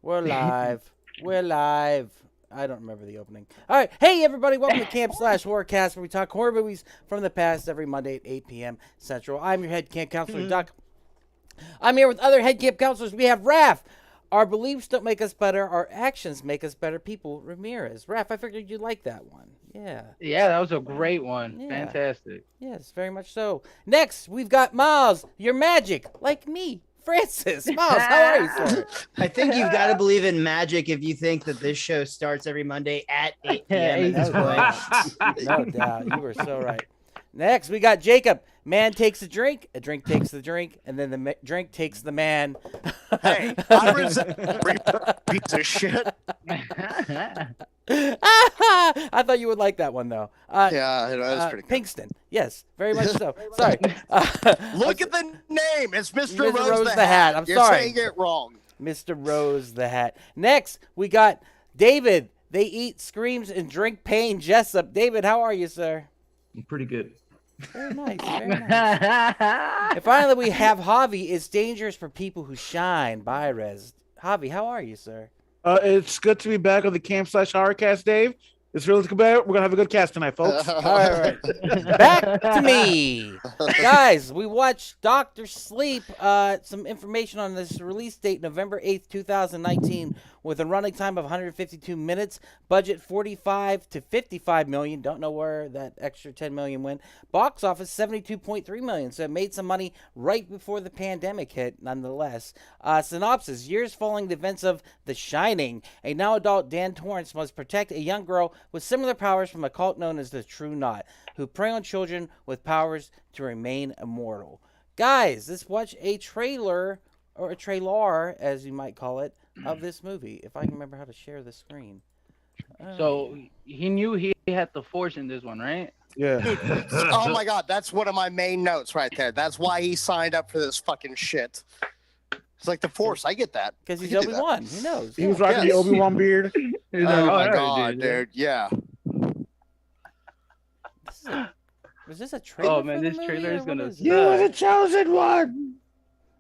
We're live. We're live. I don't remember the opening. All right. Hey, everybody. Welcome to Camp Slash Horrorcast, where we talk horror movies from the past every Monday at 8 p.m. Central. I'm your head camp counselor, Duck. I'm here with other head camp counselors. We have Raph. Our beliefs don't make us better. Our actions make us better people. Ramirez. Raph, I figured you'd like that one. Yeah. Yeah, that was a great one. Yeah. Fantastic. Yes, very much so. Next, we've got Miles. You're magic, like me. Francis. Miles, how are you, sir? I think you've got to believe in magic if you think that this show starts every Monday at 8 p.m. at this point. No doubt. You were so right. Next, we got Jacob. Man takes a drink takes the drink, and then the drink takes the man. Hey, I resent piece of shit. I thought you would like that one, though. Yeah, that's pretty good. Pinkston. Yes, very much so. Sorry. Look at the name. It's Mr. Mr. Rose the Hat. I'm You're sorry. saying it wrong. Mr. Rose the Hat. Next, we got David. They eat, screams, and drink pain. Jessup. David, how are you, sir? I'm pretty good. Very nice. Very nice. And finally, we have Javi. It's dangerous for people who shine. Bye, Rez. Javi, how are you, sir? It's good to be back on the Camp Slash Horrorcast, Dave. It's really good. We're going to have a good cast tonight, folks. All right. Back to me. Guys, we watched Dr. Sleep. Some information on this release date, November 8th, 2019, with a running time of 152 minutes. Budget 45 to 55 million. Don't know where that extra 10 million went. Box office 72.3 million. So it made some money right before the pandemic hit, nonetheless. Synopsis: years following the events of The Shining, a now adult Dan Torrance must protect a young girl with similar powers from a cult known as the True Knot, who prey on children with powers to remain immortal. Guys, let's watch a trailer, or a trailer, as you might call it, of this movie, if I can remember how to share the screen. So he knew he had the force in this one, right? Yeah. Oh my God, that's one of my main notes right there. That's why he signed up for this fucking shit. It's like the Force. I get that. Because he's I can do that. Obi-Wan. He knows. He was rocking the Obi-Wan beard. Oh my God, dude. Yeah. Was this a trailer? Oh man, this trailer is gonna. You were the chosen one.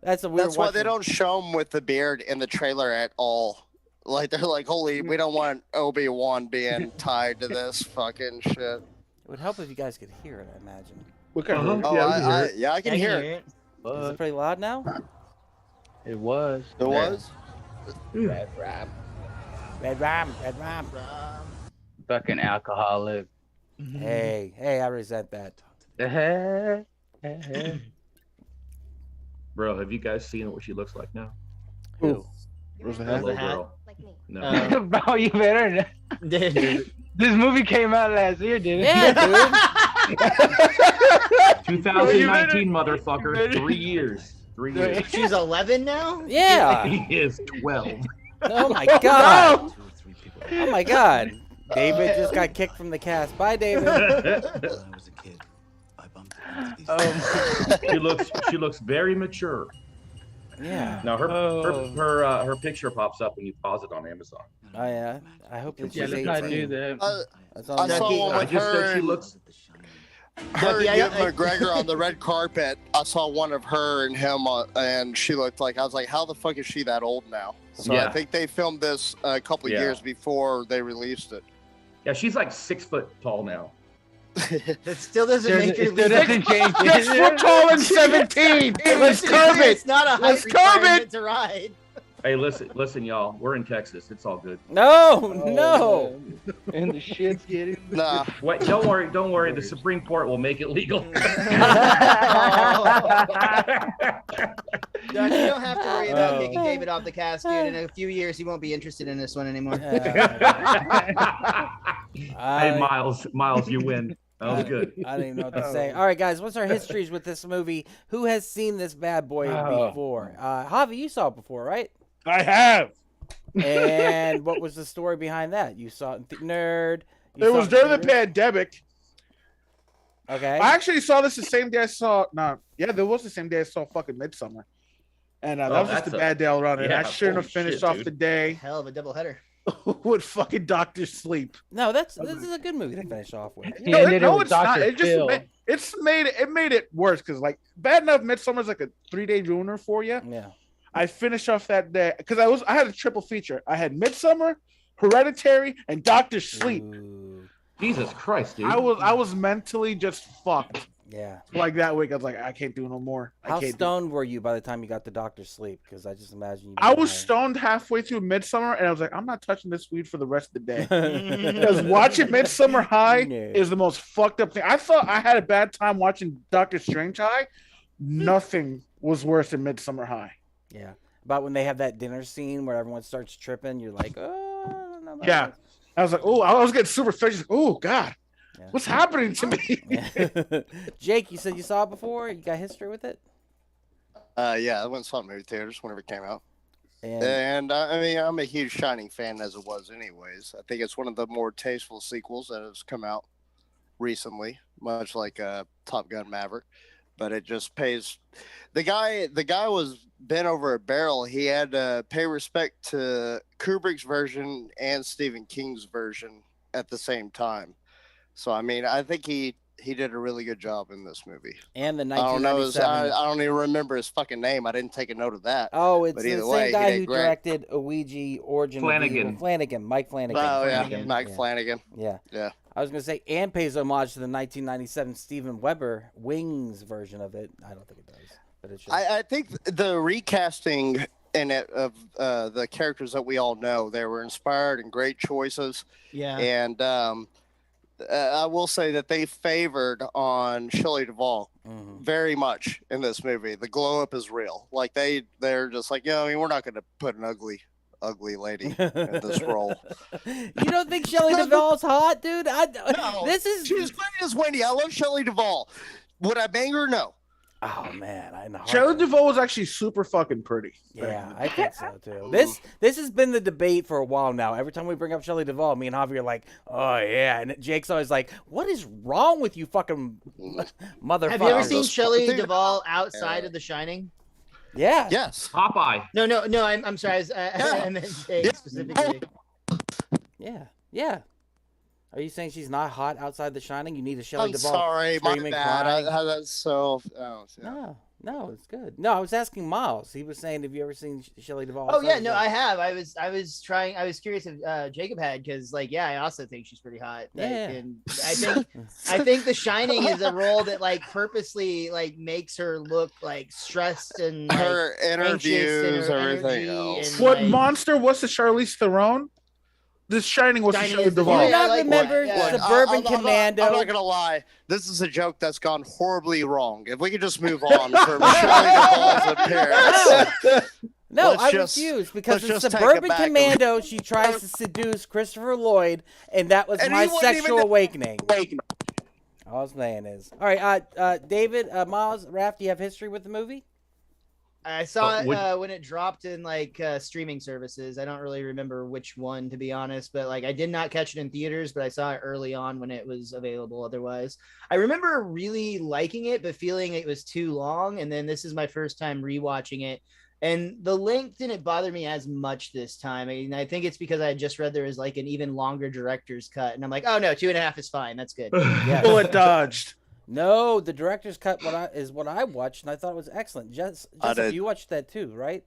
That's a weird. That's why they don't show him with the beard in the trailer at all. Like, they're like, holy, we don't want Obi-Wan being tied to this fucking shit. It would help if you guys could hear it, I imagine. What kind of Oh, I can hear it. Is it pretty loud now? It was. It was? Red Rap. Red Ram, Red Ram. Fucking alcoholic. Hey, I resent that. Bro, have you guys seen what she looks like now? Who? Where's the That hat? little hat? girl. Like me. No. Bro, you better. Dude. This movie came out last year, didn't it? Yeah, dude. 2019, motherfucker. 3 years. 3 years. She's 11 now? Yeah. He is 12. Oh my god. Oh my god. David just got kicked from the cast. Bye, David. When I was a kid, I bumped into these She looks very mature. Yeah. Now her picture pops up when you pause it on Amazon. Oh yeah. I hope that Yeah, she's let's not do 18. that. That's I all saw I'm one I with just her said she and looks. her Yeah, and McGregor on the red carpet. I saw one of her and him, and she looked like, I was like, how the fuck is she that old now? So Yeah. I think they filmed this a couple of Yeah. years before they released it. Yeah, she's like 6 foot tall now. That still doesn't make her It still doesn't change. 6 foot tall and 17. Let's curb it. It's not a height Let's curb requirement to ride. Hey, listen, y'all. We're in Texas. It's all good. No. And the shit's getting. Nah. Wait, don't worry. The Supreme Court will make it legal. Doug, you don't have to worry about taking David off the cast, dude. In a few years, he won't be interested in this one anymore. Hey, Miles, you win. That was good. I don't even know what to say. All right, guys, what's our histories with this movie? Who has seen this bad boy before? Javi, you saw it before, right? I have. And what was the story behind that? You saw it in Nerd. It was during the pandemic. Okay. I actually saw this the same day I saw. There was the same day I saw fucking Midsummer. And that was just that's a bad day all around. And yeah, I shouldn't have holy finished shit, off dude. the day Hell of a doubleheader. with fucking Dr. Sleep. No, this is a good movie to finish off with. He ended it with It's not. Dr. It just Phil. made it worse because like bad enough Midsummer's like a 3-day ruiner for you. Yeah. I finished off that day because I had a triple feature. I had Midsummer, Hereditary, and Doctor Sleep. Ooh, Jesus Christ, dude. I was mentally just fucked. yeah. Like that week, I was like, I can't do no more. How stoned were you by the time you got to Doctor Sleep? Because I just imagine you. I was stoned halfway through Midsummer, and I was like, I'm not touching this weed for the rest of the day. Because watching Midsummer High is the most fucked up thing. I thought I had a bad time watching Doctor Strange High. Nothing was worse than Midsummer High. Yeah. About when they have that dinner scene where everyone starts tripping, you're like, oh, I don't know about Yeah. this. I was like, oh, I was getting super fish. Oh, God. Yeah. What's happening to me? Yeah. Jake, you said you saw it before? You got history with it? Yeah, I went and saw it in movie theaters whenever it came out. And And I mean, I'm a huge Shining fan as it was, anyways. I think it's one of the more tasteful sequels that has come out recently, much like Top Gun Maverick. But it just pays. The guy was bent over a barrel. He had to pay respect to Kubrick's version and Stephen King's version at the same time. So I mean, I think he did a really good job in this movie. and the I don't know. 1997. I don't even remember his fucking name. I didn't take a note of that. Oh, it's But the either same way, he guy did who great. directed Ouija Origin of Flanagan. Evil. Flanagan. Mike Flanagan. Oh yeah, Flanagan. Mike Yeah. Flanagan. Yeah. Yeah. I was going to say, and pays homage to the 1997 Steven Weber Wings version of it. I don't think it does, but it should. I think the recasting in it of the characters that we all know, they were inspired and great choices. Yeah. And I will say that they favored on Shelley Duvall Mhm. very much in this movie. The glow up is real. Like they're just like, I mean, we're not going to put an ugly lady in this role. You don't think Shelley Duvall's hot, dude? No, This is. she's great as Wendy. I love Shelley Duvall. Would I bang her? No. Oh man, I know. Shelley Duvall was actually super fucking pretty. Yeah, I think so too. This has been the debate for a while now. Every time we bring up Shelley Duvall, me and Javi are like, "Oh yeah," and Jake's always like, "What is wrong with you, fucking motherfucker?" Have you ever seen Those- Shelley Dude, Duvall outside of The Shining? Yeah. Yes. Popeye. No. I'm sorry. I meant Jake specifically. Yeah. Are you saying she's not hot outside The Shining? You need a Shelley I'm Duvall sorry, my screaming, bad. crying? That's so. Oh, yeah. No, it's good. No, I was asking Miles. He was saying, have you ever seen Shelley Duvall? Oh outside yeah, The no, Shining? I have. I was curious if Jacob had, because I also think she's pretty hot. Like, Yeah. and I think The Shining is a role that purposely makes her look stressed and Her anxious in interviews, her everything energy else. and, What monster was the Charlize Theron? The Shining was the Shining Shelley is the- Duvall. Do you Yeah, not like remember that, yeah. Look, Suburban I'm Commando? not gonna lie. This is a joke that's gone horribly wrong. If we could just move on from Shelley Duvall's appearance. No, Let's I just- refuse, because in let's just take it Suburban back a Commando, she tries to seduce Christopher Lloyd, and that was And my he wasn't even sexual the- awakening. All I'm saying is, all right, David, Miles, Raph, do you have history with the movie? I saw But it when it dropped in streaming services. I don't really remember which one, to be honest, but I did not catch it in theaters, but I saw it early on when it was available. Otherwise, I remember really liking it, but feeling it was too long. And then this is my first time rewatching it, and the length didn't bother me as much this time. I mean, I think it's because I had just read there was an even longer director's cut, and I'm like, oh no, 2.5 is fine. That's good. Yes. Bullet dodged. No, the director's cut is what I watched, and I thought it was excellent. Jessup, did. you watched that too, right?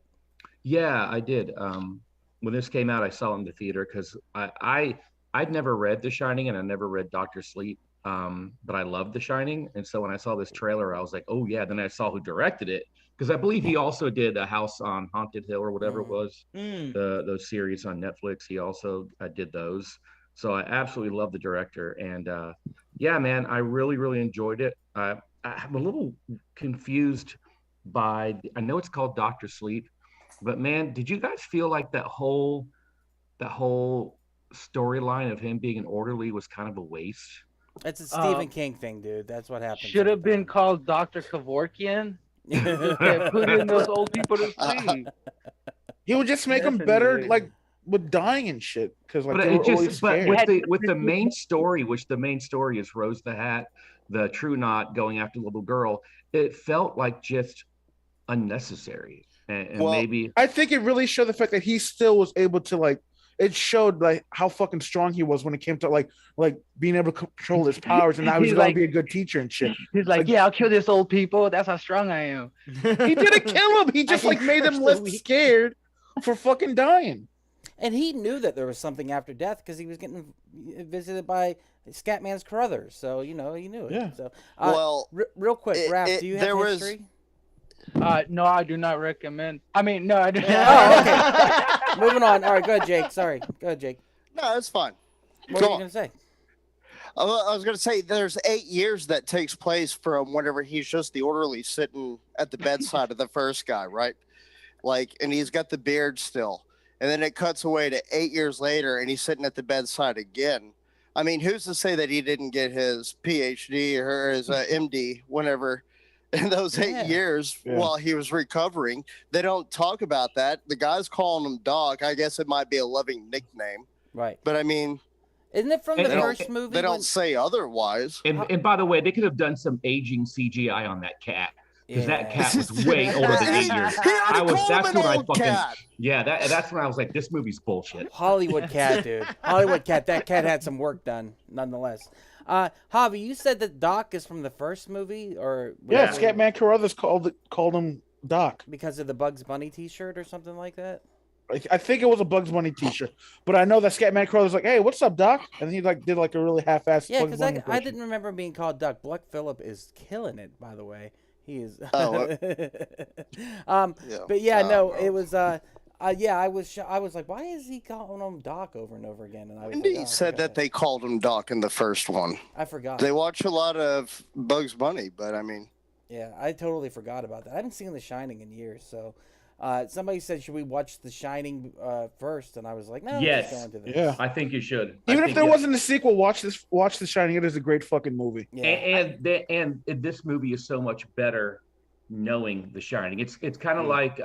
Yeah, I did. When this came out, I saw it in the theater because I'd never read The Shining and I never read Doctor Sleep, but I loved The Shining, and so when I saw this trailer, I was like, oh yeah. Then I saw who directed it, because I believe he also did A House on Haunted Hill or whatever it was, those series on Netflix. He also did those. So I absolutely love the director, and yeah, man, I really, really enjoyed it. I'm a little confused by, I know it's called Doctor Sleep, but man, did you guys feel like that whole storyline of him being an orderly was kind of a waste? It's a Stephen King thing, dude. That's what happened. Should have been called Dr. Kevorkian. Putting those old people to sleep. He would just make them better, with dying and shit, because But they were it always just, but scared. with the main story, which the main story is Rose the Hat, the True Knot going after the little girl, it felt like just unnecessary, and Well, maybe I think it really showed the fact that he still was able to it showed like how fucking strong he was when it came to like being able to control his powers, and now he's going to be a good teacher and shit. He's like, yeah, I'll kill this old people. That's how strong I am. He didn't kill him. He just like made them less scared for fucking dying. And he knew that there was something after death because he was getting visited by Scatman's Carruthers. So, you know, he knew it. Yeah. So, Well, real quick, Raph, do you have history? No, I do not recommend. I mean, no, I do not. Oh, okay. Moving on. All right, go ahead, Jake. Sorry. Go ahead, Jake. No, it's fine. What were you going to say? I was going to say there's 8 years that takes place from whenever he's just the orderly sitting at the bedside of the first guy, right? Like, and he's got the beard still. And then it cuts away to 8 years later, and he's sitting at the bedside again. I mean, who's to say that he didn't get his PhD or his MD whenever in those 8 years while he was recovering? They don't talk about that. The guy's calling him Doc. I guess it might be a loving nickname. Right. But, I mean... Isn't it from the first movie? They don't say otherwise. And by the way, they could have done some aging CGI on that cat. Because that cat was way older than 8 years. That's when I fucking that's when I was like, this movie's bullshit. Hollywood cat, dude. Hollywood cat. That cat had some work done, nonetheless. Javi, you said that Doc is from the first movie, or yeah, Scatman Carruthers called him Doc because of the Bugs Bunny T-shirt or something like that. I think it was a Bugs Bunny T-shirt, but I know that Scatman Carruthers was like, "Hey, what's up, Doc?" And he like did like a really half-assed. Yeah, because I didn't remember him being called Doc. Buck Phillip is killing it, by the way. He is. But yeah, no, it was. I was like, why is he calling him Doc over and over again? And I was Indeed said that they called him Doc in the first one. I forgot. They watch a lot of Bugs Bunny, but I mean. Yeah, I totally forgot about that. I haven't seen The Shining in years, so. Somebody said, should we watch The Shining first? And I was like, no. Yes. Let's go into this. Yeah. I think you should. Even if there wasn't a sequel, watch The Shining. It is a great fucking movie. Yeah. And this movie is so much better knowing The Shining. It's kind of like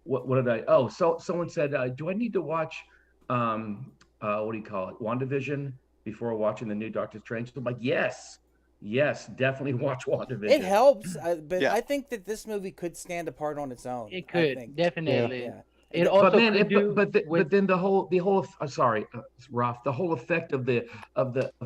what did I? Oh, so someone said, do I need to watch what do you call it? WandaVision before watching the new Doctor Strange? I'm like, yes, definitely watch WandaVision. It helps, but I think that this movie could stand apart on its own. It could definitely. Yeah. It also but then the whole sorry, Ralph, the whole effect of the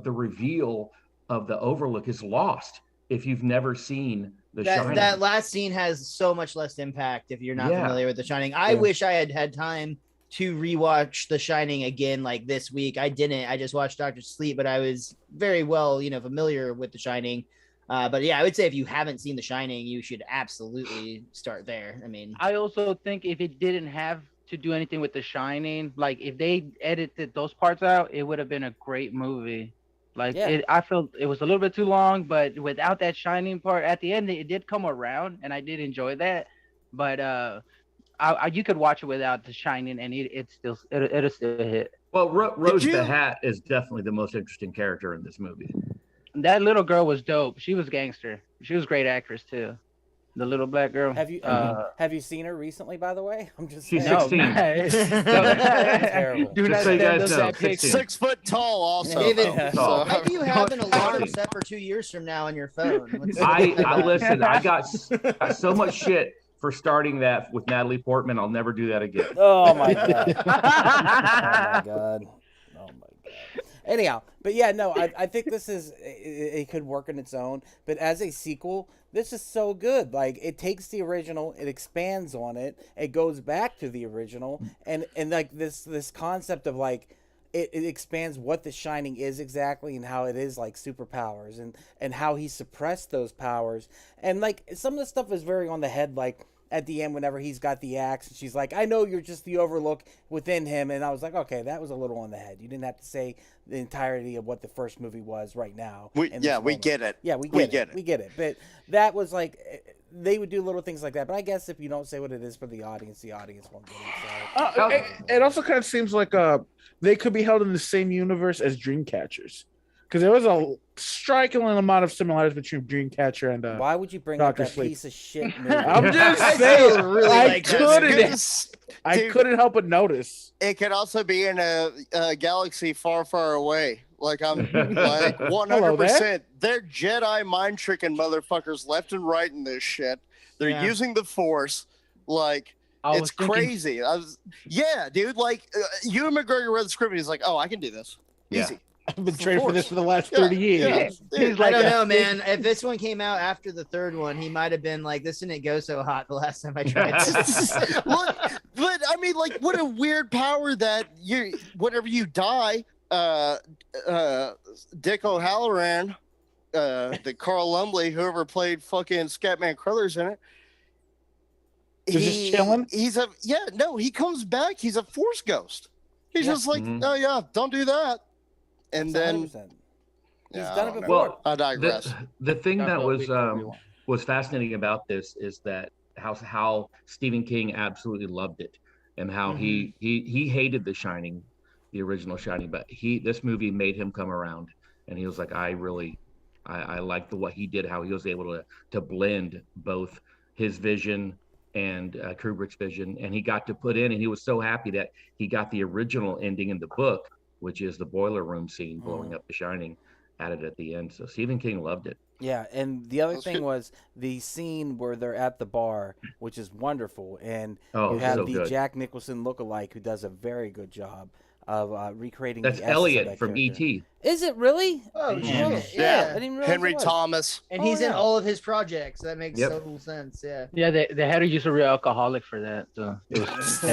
reveal of the Overlook is lost if you've never seen The Shining. That last scene has so much less impact if you're not familiar with The Shining. I wish I had time to rewatch The Shining again like this week. I didn't. I just watched Doctor Sleep, but I was very well, familiar with The Shining. But yeah, I would say if you haven't seen The Shining, you should absolutely start there. I mean, I also think if it didn't have to do anything with The Shining, like if they edited those parts out, it would have been a great movie. Like I felt it was a little bit too long, but without that Shining part at the end, it did come around, and I did enjoy that. But you could watch it without The Shining, and it'll still hit. Well, Rose the Hat is definitely the most interesting character in this movie. That little girl was dope. She was gangster. She was a great actress too. The little black girl. Have you seen her recently? By the way, I'm just. She's saying. 16. That's terrible. Do not so you stand guys up know, that picture. 6 foot tall, also. David, So- why do you have an alarm set for 2 years from now on your phone? I listen. I got so much shit for starting that with Natalie Portman. I'll never do that again. Oh my god. Oh my god. Anyhow, but yeah, no, I think this is it could work on its own, but as a sequel, this is so good. Like it takes the original, it expands on it, it goes back to the original, and like this concept of like it expands what The Shining is exactly and how it is like superpowers and how he suppressed those powers, and like some of the stuff is very on the head, like at the end whenever he's got the axe and she's like, I know you're just the Overlook within him, and I was like, okay, that was a little on the head. You didn't have to say the entirety of what the first movie was right now. we get it. Yeah, we get it. But that was like, they would do little things like that. But I guess if you don't say what it is for the audience won't get it. So. It also kind of seems like they could be held in the same universe as Dreamcatchers, because there was a striking amount of similarities between Dreamcatcher and why would you bring Dr. up that Sleep. piece of shit movie? I'm just saying, really I couldn't help but notice. It could also be in a galaxy far, far away. Like I'm like 100%. They're Jedi mind tricking motherfuckers left and right in this shit. They're using the Force. Like It's crazy. Yeah, dude. Like Ewan McGregor read the script and he's like, "Oh, I can do this. Yeah. Easy." I've been training for this for the last 30 years. Yeah. He's like, I don't know, man. If this one came out after the third one, he might have been like, "This didn't go so hot the last time I tried this." Look, but I mean, like, what a weird power that whenever you die, Dick O'Halloran, the Carl Lumbly, whoever played fucking Scatman Crothers in it. He's just chilling. He comes back. He's a force ghost. He's just like, oh yeah, don't do that. And then 100%. He's done it before. Well, I digress. The thing that was fascinating about this is that how Stephen King absolutely loved it, and how he hated The Shining, the original Shining, but this movie made him come around, and he was like, I like what he did, how he was able to blend both his vision and Kubrick's vision, and he got to put in, and he was so happy that he got the original ending in the book, which is the boiler room scene blowing up The Shining, added at the end. So Stephen King loved it. Yeah, and the other thing was the scene where they're at the bar, which is wonderful, and you have the Jack Nicholson lookalike who does a very good job of recreating. That's the essence Elliot of that from character. E.T. Is it really? Oh, Yeah, yeah. I didn't realize Henry it was. Thomas. And he's in all of his projects. That makes Yep. total sense. Yeah. Yeah, they had to use a real alcoholic for that. So it was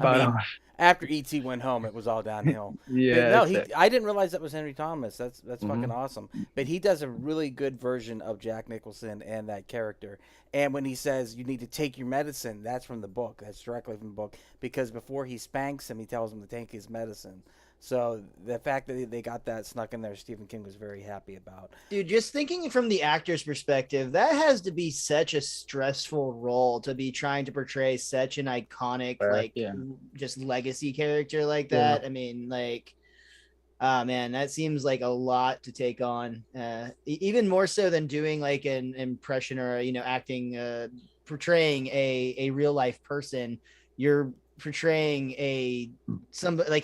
I mean, after E.T. went home, it was all downhill. yeah. But no, I didn't realize that was Henry Thomas. That's fucking awesome. But he does a really good version of Jack Nicholson and that character. And when he says you need to take your medicine, that's from the book. That's directly from the book. Because before he spanks him, he tells him to take his medicine. So the fact that they got that snuck in there, Stephen King was very happy about. Dude, just thinking from the actor's perspective, that has to be such a stressful role to be trying to portray such an iconic, just legacy character like that. I mean, like, man, that seems like a lot to take on. Even more so than doing like an impression or, acting, portraying a real life person. You're portraying a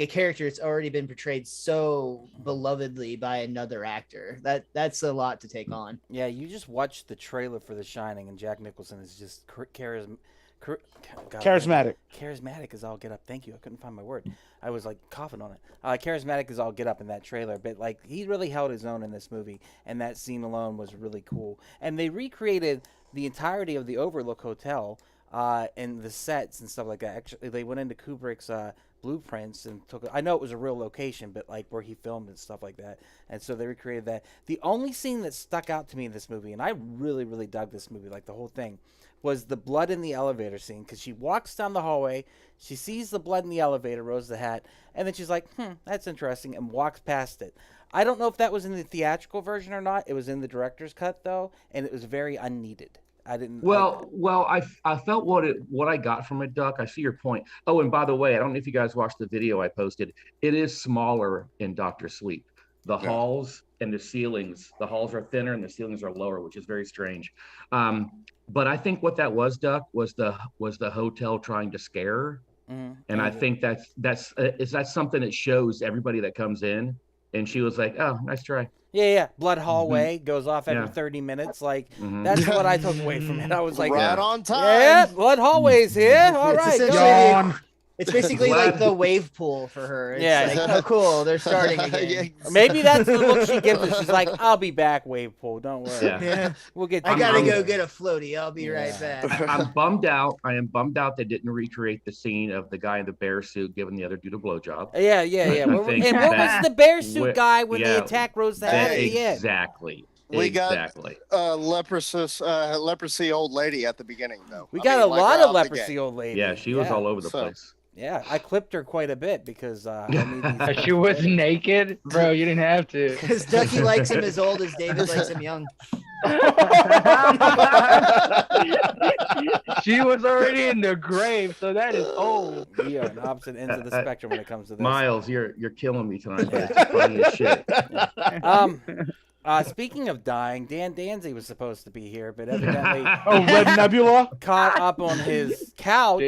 character that's already been portrayed so belovedly by another actor. That's a lot to take on. Yeah, you just watch the trailer for The Shining, and Jack Nicholson is just charismatic. Charismatic is all get up. Thank you. I couldn't find my word. I was like coughing on it. Charismatic is all get up in that trailer, but like he really held his own in this movie, and that scene alone was really cool. And they recreated the entirety of the Overlook Hotel. And the sets and stuff like that. Actually, they went into Kubrick's blueprints and took. I know it was a real location, but like where he filmed and stuff like that. And so they recreated that. The only scene that stuck out to me in this movie, and I really, really dug this movie, like the whole thing, was the blood in the elevator scene. Because she walks down the hallway, she sees the blood in the elevator, Rose the Hat, and then she's like, that's interesting, and walks past it. I don't know if that was in the theatrical version or not. It was in the director's cut though, and it was very unneeded. I didn't. I felt what I got from it, Duck. I see your point. Oh, and by the way, I don't know if you guys watched the video I posted. It is smaller in Dr. Sleep. The halls and the ceilings. The halls are thinner and the ceilings are lower, which is very strange. But I think what that was, Duck, was the hotel trying to scare her. And I think that's something that shows everybody that comes in. And she was like, "Oh, nice try." Yeah. Blood hallway goes off every 30 minutes. Like that's what I took away from it. I was like, right on time. Yeah, blood hallways here. All right. It's basically like the wave pool for her. It's like, oh, cool, they're starting again. Maybe that's the look she gives us. She's like, I'll be back, wave pool. Don't worry. Yeah. We'll get. I gotta go get a floaty. I'll be right back. I'm bummed out. I am bummed out they didn't recreate the scene of the guy in the bear suit giving the other dude a blowjob. Yeah. And what was the bear suit guy when they attacked Rose the Hat at the end? Exactly. We got leprosy old lady at the beginning, though. We got a lot of leprosy old lady. Yeah, she was all over the place. Yeah, I clipped her quite a bit because she was naked, bro. You didn't have to. Because Ducky likes him as old as David likes him young. She was already in the grave, so that is old. We are on opposite ends of the spectrum when it comes to this. Miles, you're killing me tonight. It's funny as shit. Speaking of dying, Dan Danzy was supposed to be here, but evidently Red Nebula caught up on his couch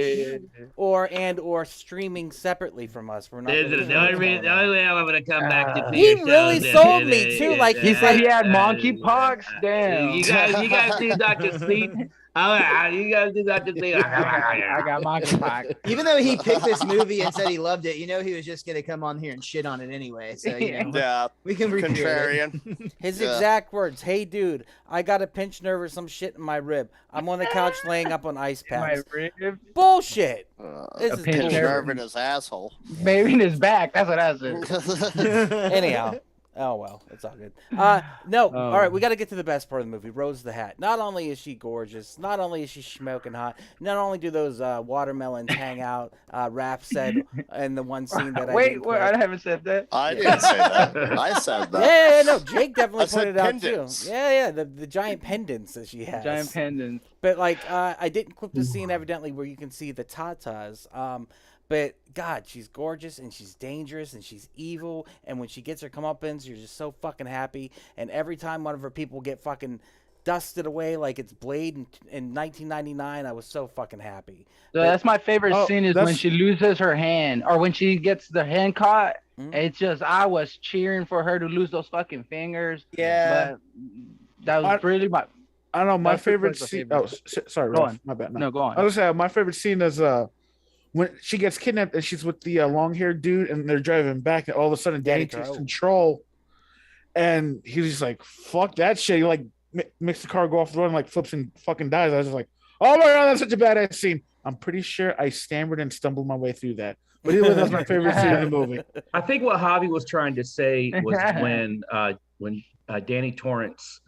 or streaming separately from us. We're not. The only way I'm gonna come back to he really sold me too. Like he said he had monkeypox. Damn. You guys do Dr. Sleep. Oh, you gotta do that to me. I got monkeypox. Even though he picked this movie and said he loved it, he was just gonna come on here and shit on it anyway. So Yeah, we can recreate contrarian. it. His exact words: "Hey, dude, I got a pinched nerve or some shit in my rib. I'm on the couch laying up on ice packs." Bullshit. This is Pinch bullshit. nerve in his asshole. Maybe in his back. That's what I said. Anyhow. Oh, well, it's all good. No, all right, we got to get to the best part of the movie, Rose the Hat. Not only is she gorgeous, not only is she smoking hot, not only do those watermelons hang out, Raph said in the one scene that Wait, I haven't said that. I didn't say that. I said that. Yeah, no, Jake definitely I said pointed out pendants. too. Yeah, the giant pendants that she has. Giant pendants. But, like, I didn't clip the scene, evidently, where you can see the tatas. But, God, she's gorgeous, and she's dangerous, and she's evil, and when she gets her comeuppance, you're just so fucking happy, and every time one of her people get fucking dusted away like it's Blade in 1999, I was so fucking happy. So that's my favorite scene is when she loses her hand, or when she gets the hand caught. It's just, I was cheering for her to lose those fucking fingers. Yeah. But that was really my... I don't know, my favorite scene... Oh, sorry, Go Ralph, on. my bad. No, go on. I was gonna say, my favorite scene is... when she gets kidnapped and she's with the long-haired dude and they're driving back, and all of a sudden Danny takes control, and he's just like, fuck that shit. He like makes the car go off the road and like flips and fucking dies. I was just like, oh my God, that's such a badass scene. I'm pretty sure I stammered and stumbled my way through that. But either way, that's my favorite scene in the movie. I think what Javi was trying to say was when Danny Torrance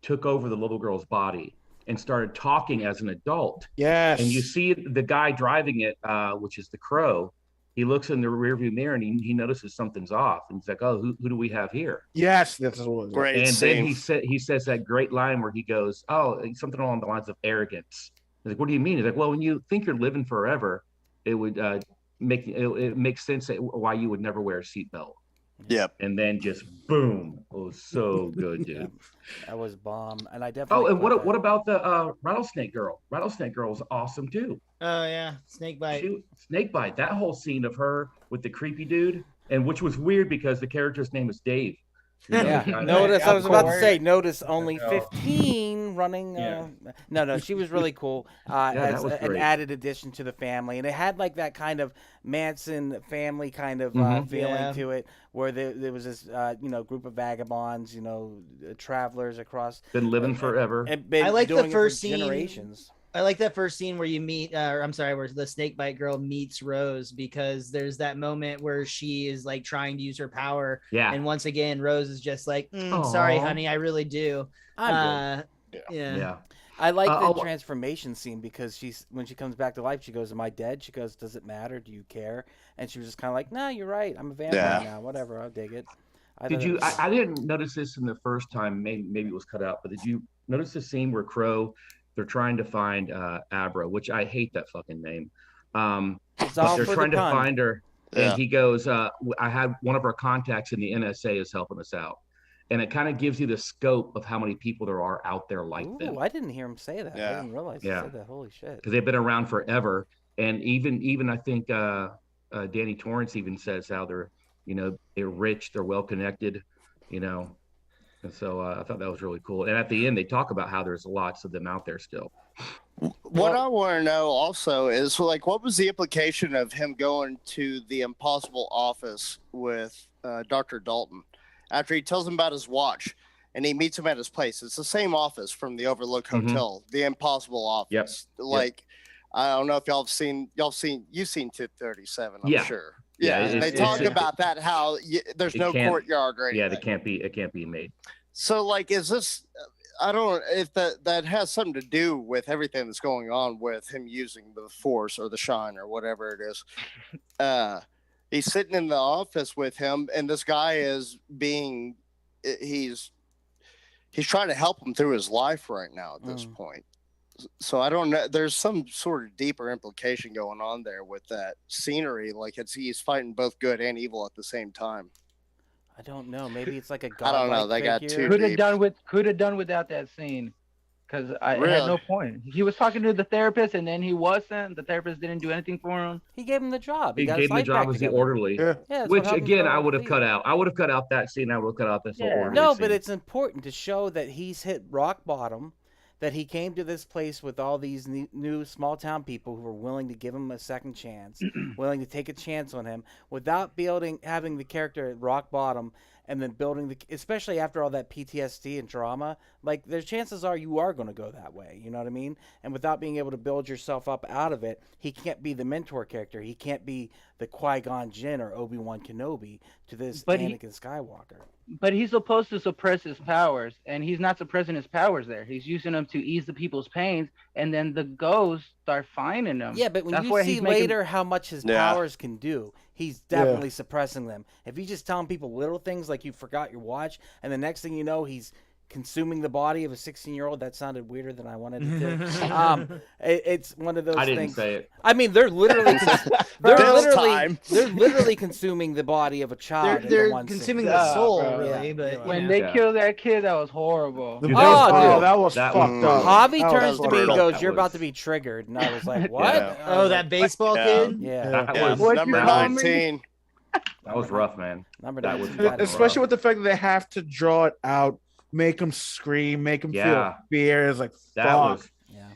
took over the little girl's body and started talking as an adult. Yes. And you see the guy driving it, which is the Crow. He looks in the rearview mirror and he notices something's off. And he's like, oh, who do we have here? Yes, that's what it was. Great And scene. then he says that great line where he goes, oh, something along the lines of arrogance. He's like, what do you mean? He's like, well, when you think you're living forever, it would it makes sense why you would never wear a seatbelt. Yep. And then just boom. It was so good, dude. That was bomb. And I definitely... Oh, and what about the Rattlesnake Girl? Rattlesnake Girl was awesome too. Oh yeah, Snakebite. Snakebite. That whole scene of her with the creepy dude, and which was weird because the character's name is Dave. Yeah, notice, I was about to say, notice only 15 running. No, she was really cool as an added addition to the family. And it had like that kind of Manson family kind of feeling to it, where there was this, group of vagabonds, travelers across. Been living forever. And been I like doing the first it for scene. Generations. I like that first scene where you meet, where the Snakebite girl meets Rose, because there's that moment where she is like trying to use her power. Yeah. And once again, Rose is just like, sorry, honey, I really do. I'm good. Yeah. I like the transformation scene because when she comes back to life, she goes, am I dead? She goes, does it matter? Do you care? And she was just kind of like, no, you're right. I'm a vampire now. Whatever. I'll dig it. I didn't notice this in the first time. Maybe it was cut out, but did you notice the scene where Crow, they're trying to find Abra, which I hate that fucking name. But they're trying to find her, and he goes, I had one of our contacts in the NSA is helping us out. And it kind of gives you the scope of how many people there are out there like them. I didn't hear him say that. I didn't realize he said that. Holy shit. Because they've been around forever. And even I think Danny Torrance even says how they're rich, they're well-connected, And so I thought that was really cool. And at the end, they talk about how there's lots of them out there still. What I want to know also is, like, what was the implication of him going to the Impossible office with Dr. Dalton after he tells him about his watch and he meets him at his place? It's the same office from the Overlook Hotel, the Impossible office. Yep. Like, I don't know if you've seen Tip 37, I'm sure. Yeah, they talk about that, how there's no courtyard or anything. It can't be made. So, like, is this? I don't know if that has something to do with everything that's going on with him using the Force or the Shine or whatever it is. He's sitting in the office with him, and this guy is he's trying to help him through his life right now at this point. So I don't know. There's some sort of deeper implication going on there with that scenery. Like he's fighting both good and evil at the same time. I don't know. Maybe it's like a god. I don't know. They got too could have done without that scene, because it had no point. He was talking to the therapist, and then he wasn't. The therapist didn't do anything for him. He gave him the job. He gave him the job as the orderly. Yeah, which again, I would have cut out. I would have cut out that scene. I would have cut out this whole orderly No, scene. but it's important to show that he's hit rock bottom, that he came to this place with all these new small town people who were willing to give him a second chance, willing to take a chance on him without having the character at rock bottom, and then building especially after all that PTSD and trauma, like there's chances are you are going to go that way, you know what I mean? And without being able to build yourself up out of it, he can't be the mentor character. He can't be the Qui-Gon Jinn or Obi-Wan Kenobi to this Anakin Skywalker. But he's supposed to suppress his powers, and he's not suppressing his powers there. He's using them to ease the people's pains, and then the ghosts start finding him. Yeah, but when you see later how much his powers can do, he's definitely suppressing them. If he's just telling people little things like you forgot your watch, and the next thing you know, he's consuming the body of a 16-year-old. That sounded weirder than I wanted it to. It's one of those things. I didn't say it. I mean, they're literally consuming the body of a child. They're consuming the soul, really. But when they killed that kid, that was horrible. Dude, that was fucked up. Javi turns to me and goes, "You're about to be triggered," and I was like, "What?" Yeah. Oh, that baseball kid. Yeah, that was number 19. That was rough, man. Especially with the fact that they have to draw it out. Make them scream, make them feel fear. It's like,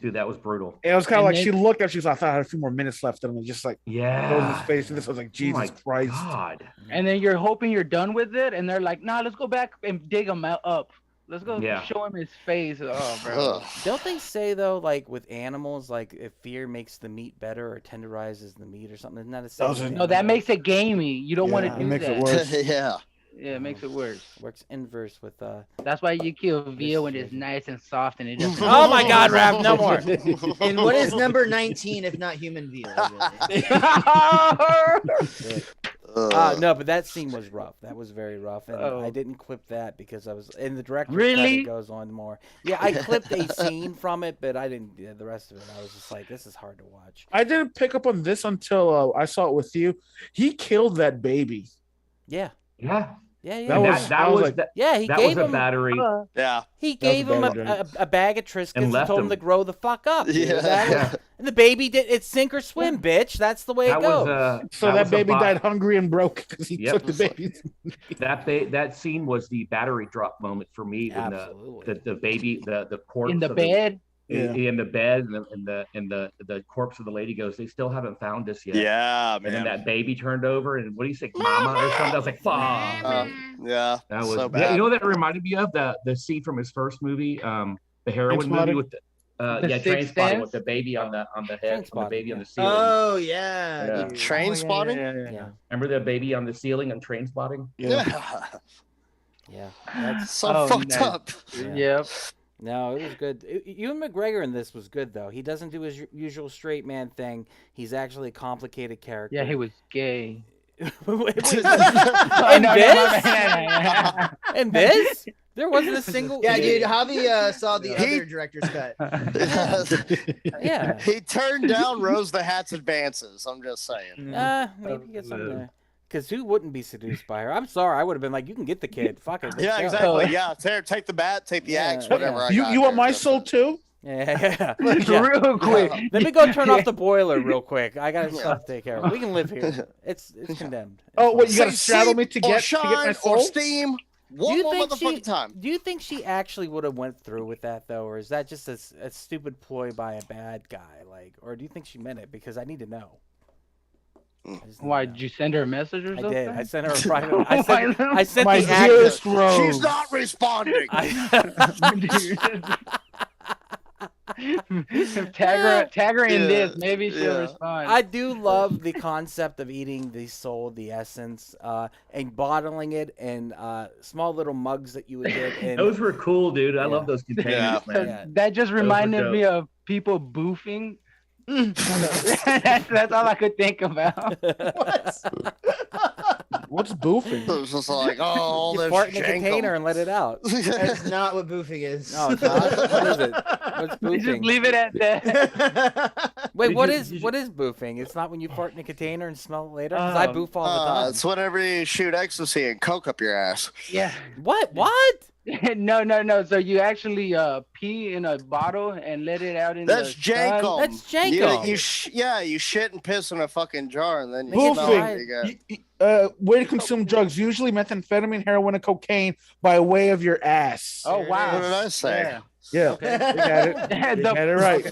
dude, that was brutal. It was kind of like she looked up, she was like, I thought I had a few more minutes left, and just like, goes his face, and this was like, Jesus Christ. God. And then you're hoping you're done with it, and they're like, nah, let's go back and dig him up. Let's go show him his face. Oh, bro. Don't they say, though, like with animals, like if fear makes the meat better or tenderizes the meat or something? Isn't that a saying? No, that makes it gamey. You don't want to do makes that. It worse. Yeah, it makes it worse. Works inverse with That's why you kill veal when it's nice and soft and it just. Oh my God, Raph, no more. And what is number 19 if not human veal? Really? No, but that scene was rough. That was very rough, and I didn't clip that because I was in the director's cut. It goes on more. Yeah, I clipped a scene from it, but I didn't. The rest of it, I was just like, this is hard to watch. I didn't pick up on this until I saw it with you. He killed that baby. Yeah. Yeah. Yeah, That was he gave him a battery. He gave him a bag of Triscuits and told him to grow the fuck up. And the baby did. It's sink or swim, bitch. That's the way it goes. So that baby died hungry and broke because he took the baby. That scene was the battery drop moment for me when the baby, the corpse in the bed. In the bed, and the corpse of the lady goes, they still haven't found us yet. Yeah, man. And then that baby turned over, and what do you say, mama or something? I was like, fuck. That was so bad. You know what that reminded me of? The scene from his first movie, the heroin movie with Trainspotting with the baby on the head, the baby on the ceiling. Oh yeah. Trainspotting. Yeah. Remember the baby on the ceiling on Trainspotting? Yeah. That's so fucked up. Yep. No, it was good. Ewan McGregor in this was good, though. He doesn't do his usual straight man thing. He's actually a complicated character. Yeah, he was gay. In this? There wasn't a single... Yeah, dude, Javi saw the other director's cut. Yeah. He turned down Rose the Hat's advances. I'm just saying. Maybe get something there. Because who wouldn't be seduced by her? I'm sorry. I would have been like, you can get the kid. Fuck it. Yeah, exactly. Yeah, take the bat, take the axe, whatever. You want my soul too? Yeah. Real quick. Let me go turn off the boiler real quick. I got stuff to take care of. We can live here. It's condemned. What, you got to shadow me to get my soul? Or steam. One more motherfucking time. Do you think she actually would have went through with that, though? Or is that just a stupid ploy by a bad guy? Or do you think she meant it? Because I need to know. Why, did you send her a message or something? I did. I sent her a private. I sent my the actress. She's not responding. Tag her in this. Maybe she'll respond. I do love the concept of eating the soul, the essence, and bottling it in small little mugs that you would get. Those were cool, dude. I love those containers, man. That just reminded me of people boofing. That's all I could think about. What's boofing? It was just like, you fart in a container and let it out. That's not what boofing is. No, it's not. What is it? What's boofing? Just leave it at that. Wait, what is boofing? It's not when you fart in a container and smell it later? Because I boof all the time. It's whenever you shoot ecstasy and coke up your ass. Yeah. What? No. So you actually pee in a bottle and let it out in That's the sun? jankum. That's jankum. You shit and piss in a fucking jar and then you boofing. Way to consume drugs, usually methamphetamine, heroin, and cocaine by way of your ass. Oh wow! What did I say? Yeah, Okay. they got it. They got it right.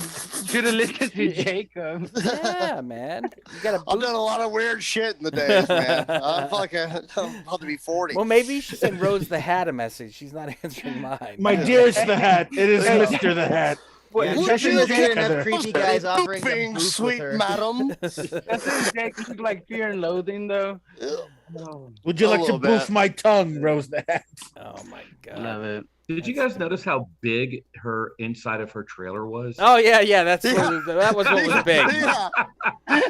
Should have listened to Jacob. Yeah, man. You gotta I've done a lot of weird shit in the days, man. I'm about to be 40. Well, maybe you should send Rose the Hat a message. She's not answering mine. My dearest the Hat. It is Mr. the Hat. Yeah, Would especially you with get enough creepy guys offering to Pooping, boof with sweet her. madam. That's Jacob like Fear and Loathing though. Would you A like to little boof bit. my tongue, Rose the Hat? Oh my god. Love it. Did you guys notice how big her inside of her trailer was? Oh yeah. That was what was big. Yeah.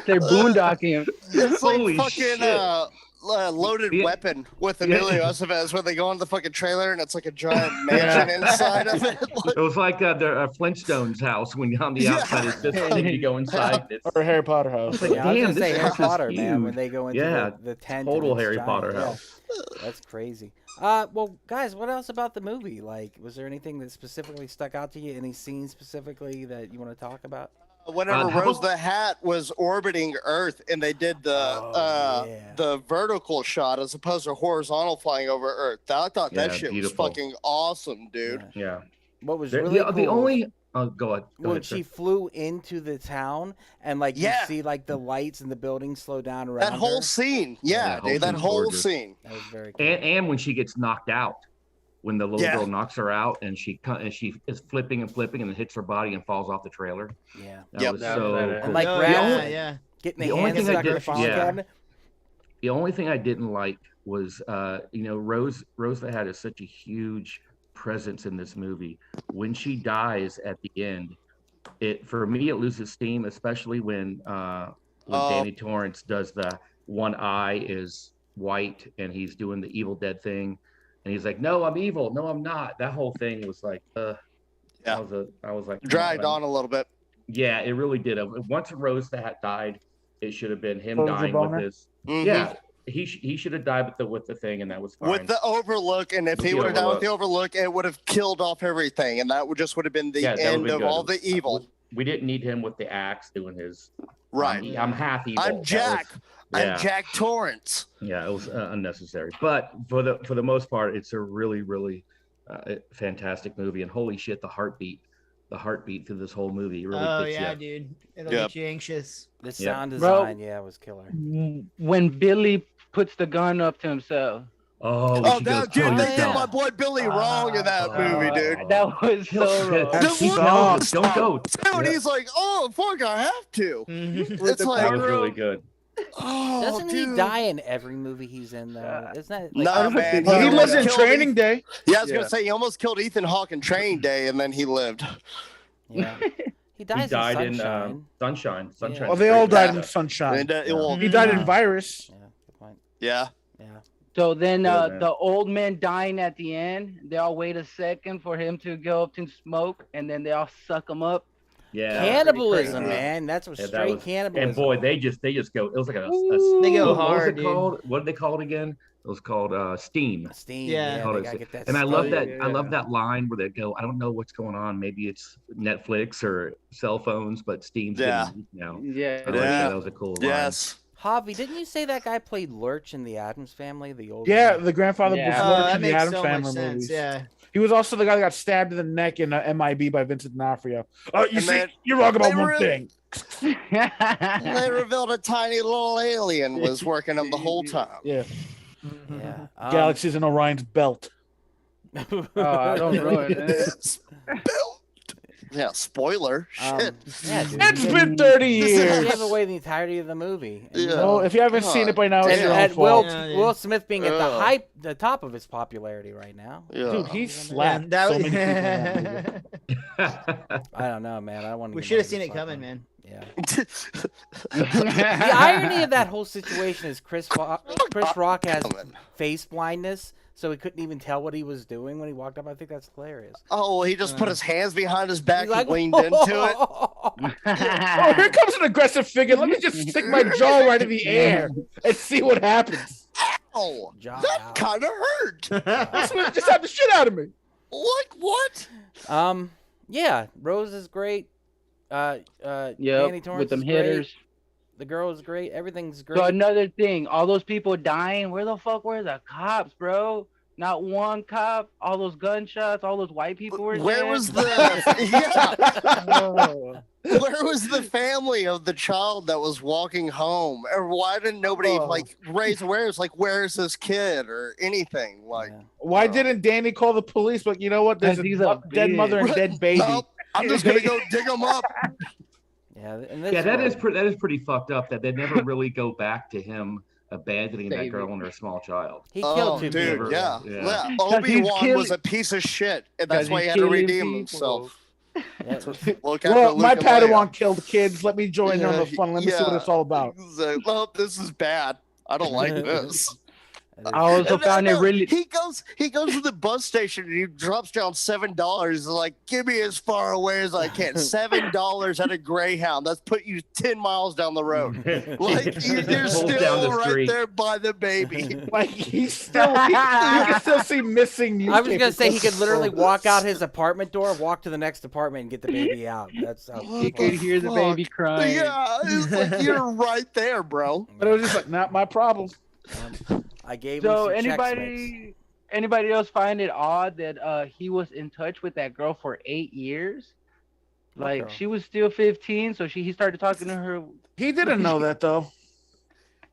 They're boondocking. It's like Holy fucking shit. Loaded Yeah. weapon with Emilio Estevez where they go on the fucking trailer and it's like a giant mansion inside of it. It was like the Flintstones house when on the outside it's just thing you go inside. It's Or Harry Potter house? like, Yeah, I was damn, gonna say this Harry house is Potter, man, huge. when they go into Yeah, the tent. total and it's Harry giant. Potter Yeah. house. That's crazy. Well, guys, what else about the movie? Like, was there anything that specifically stuck out to you? Any scenes specifically that you want to talk about? Whenever how Rose about- the Hat was orbiting Earth and they did Yeah. the vertical shot as opposed to horizontal flying over Earth, I thought that Yeah, shit beautiful. was fucking awesome, dude. Yeah. Yeah. What was The, really the, cool the only go ahead. Go when ahead, sir. she flew into the town and like Yeah. you see like the lights and the buildings slow down around That whole her. scene, that whole dude, that scene's whole gorgeous. scene. That was very cool. And when she gets knocked out, when the little Yeah. girl knocks her out and she is flipping and then hits her body and falls off the trailer. Yeah. That Yep. was That so was better. cool. And like Oh, grabs yeah. getting The the only hands thing I stuck in the did- file yeah. cabinet. The only thing I didn't like was, Rose the Hat is such a huge presence in this movie. When she dies at the end, for me it loses steam, especially when Danny Torrance does the one eye is white and he's doing the Evil Dead thing, and he's like, "No, I'm evil. No, I'm not." That whole thing was like, Yeah. I was like, Dragged "Oh, on a little bit. Yeah, it really did. Once Rose the Hat died, it should have been him So it was a dying with boner? his. Mhm. Yeah, he should have died with the thing, and that was fine. With the overlook, and if With he the would have died with the overlook, it would have killed off everything, and that would have been the Yeah, that would've end been of good. all the evil. We didn't need him with the axe doing his. Right. I'm half evil. I'm That was- Jack. yeah, I'm Jack Torrance. yeah, it was unnecessary. But for the most part, it's a really fantastic movie. And holy shit, the heartbeat through this whole movie really Oh gets yeah, you. dude. It'll Yep. get you anxious. The Yeah. sound Bro. design, yeah, was killer. When Billy puts the gun up to himself. Oh, Oh, she goes, that, dude, "Kill they did yourself." my boy Billy wrong in that movie, dude. That was so wrong. The Keep one- going, don't go. Dude, Yeah. he's like, oh, fuck, I have to. Mhm. It's That like, was really good. oh, Doesn't dude. he die in every movie he's in though? Isn't that like, Nah, man. Well, he almost lives in killed Training Day. Yeah, I was Yeah. gonna say he almost killed Ethan Hawke in Training Day, and then he lived. yeah. He dies He died in in Sunshine. Sunshine. Yeah. Sunshine. Oh, they all died in Yeah. Sunshine. And, Yeah. well, He died in Virus. Yeah, good point. yeah. Yeah. So then Good, man. the old man dying at the end, they all wait a second for him to go up to smoke, and then they all suck him up. Yeah. Cannibalism, crazy. man. That's what Yeah, that straight was- cannibalism. And boy, they just go. It was like a They go what was hard, it dude. called? What did they call it again? It was called Steam. Steam. Yeah. Yeah, How they does gotta it- get that. And I steam. love that. yeah, I love yeah. that line where they go, "I don't know what's going on. Maybe it's Netflix or cell phones, but Steam's Yeah. getting, you know." Yeah. I like that was a cool line. Yes. Javi, didn't you say that guy played Lurch in the Addams Family? The old Yeah, man? the grandfather Yeah. was Oh, Lurch that in the makes Addams so Family much sense. movies. Yeah. He was also the guy that got stabbed in the neck in MIB by Vincent D'Onofrio. You And see, then- you're wrong about they one were- thing. They revealed a tiny little alien was working on the whole time. Yeah, Yeah. Galaxies in Orion's belt. Oh, I don't ruin it. Yeah, spoiler. Shit. Yeah, dude. It's you been 30 gave years. away the entirety of the movie. And, Yeah. Well, if you haven't seen it by now, it's and, your own and fault. Will Smith being at Ugh. the top of his popularity right now. Yeah. Dude, he Yeah, slapped that so was- many people in that movie. I don't know, man. I want. We should have seen it coming, man. Yeah. The irony of that whole situation is Chris Rock has face blindness, so he couldn't even tell what he was doing when he walked up. I think that's hilarious. Oh, he just put his hands behind his back He's like, and leaned into it. Oh, here comes an aggressive figure. Let me just stick my jaw right in the air and see what happens. Oh, Jaw that out. kind of hurt. This one just had the shit out of me. Like what? Yeah, Rose is great. Danny Yep, Torrance with them is great. hitters. The girl is great. Everything's great. So another thing, all those people dying, where the fuck were the cops, bro? Not one cop. All those gunshots. All those white people were Where dead. was the Oh. Where was the family of the child that was walking home? Or why didn't nobody like raise awareness? Like, where's this kid or anything? Like, Why didn't Danny call the police? But you know what? There's a dead mother and dead baby. Nope, I'm just gonna go dig them up. Yeah, and that is pretty fucked up that they never really go back to him abandoning that girl and her small child. He killed two dude, people. yeah. Obi-Wan was a piece of shit, and that's why he had to redeem himself. Yeah. Well, my Padawan killed kids. Let me join in on the fun. Let me see what it's all about. Well, this is bad. I don't like this. I also found it really. He goes to the bus station and he drops down $7. He's like, give me as far away as I can. $7 at a Greyhound. That's put you 10 miles down the road. Like you're still right there by the baby. Like he's still. You can still see missing. I was gonna say he could literally walk out his apartment door, walk to the next apartment, and get the baby out. That's how you could hear the baby crying. Yeah, it's like you're right there, bro. But it was just like not my problem. I gave so him some anybody else find it odd that he was in touch with that girl for 8 years? Like she was still 15, so he started talking to her. He didn't know that though.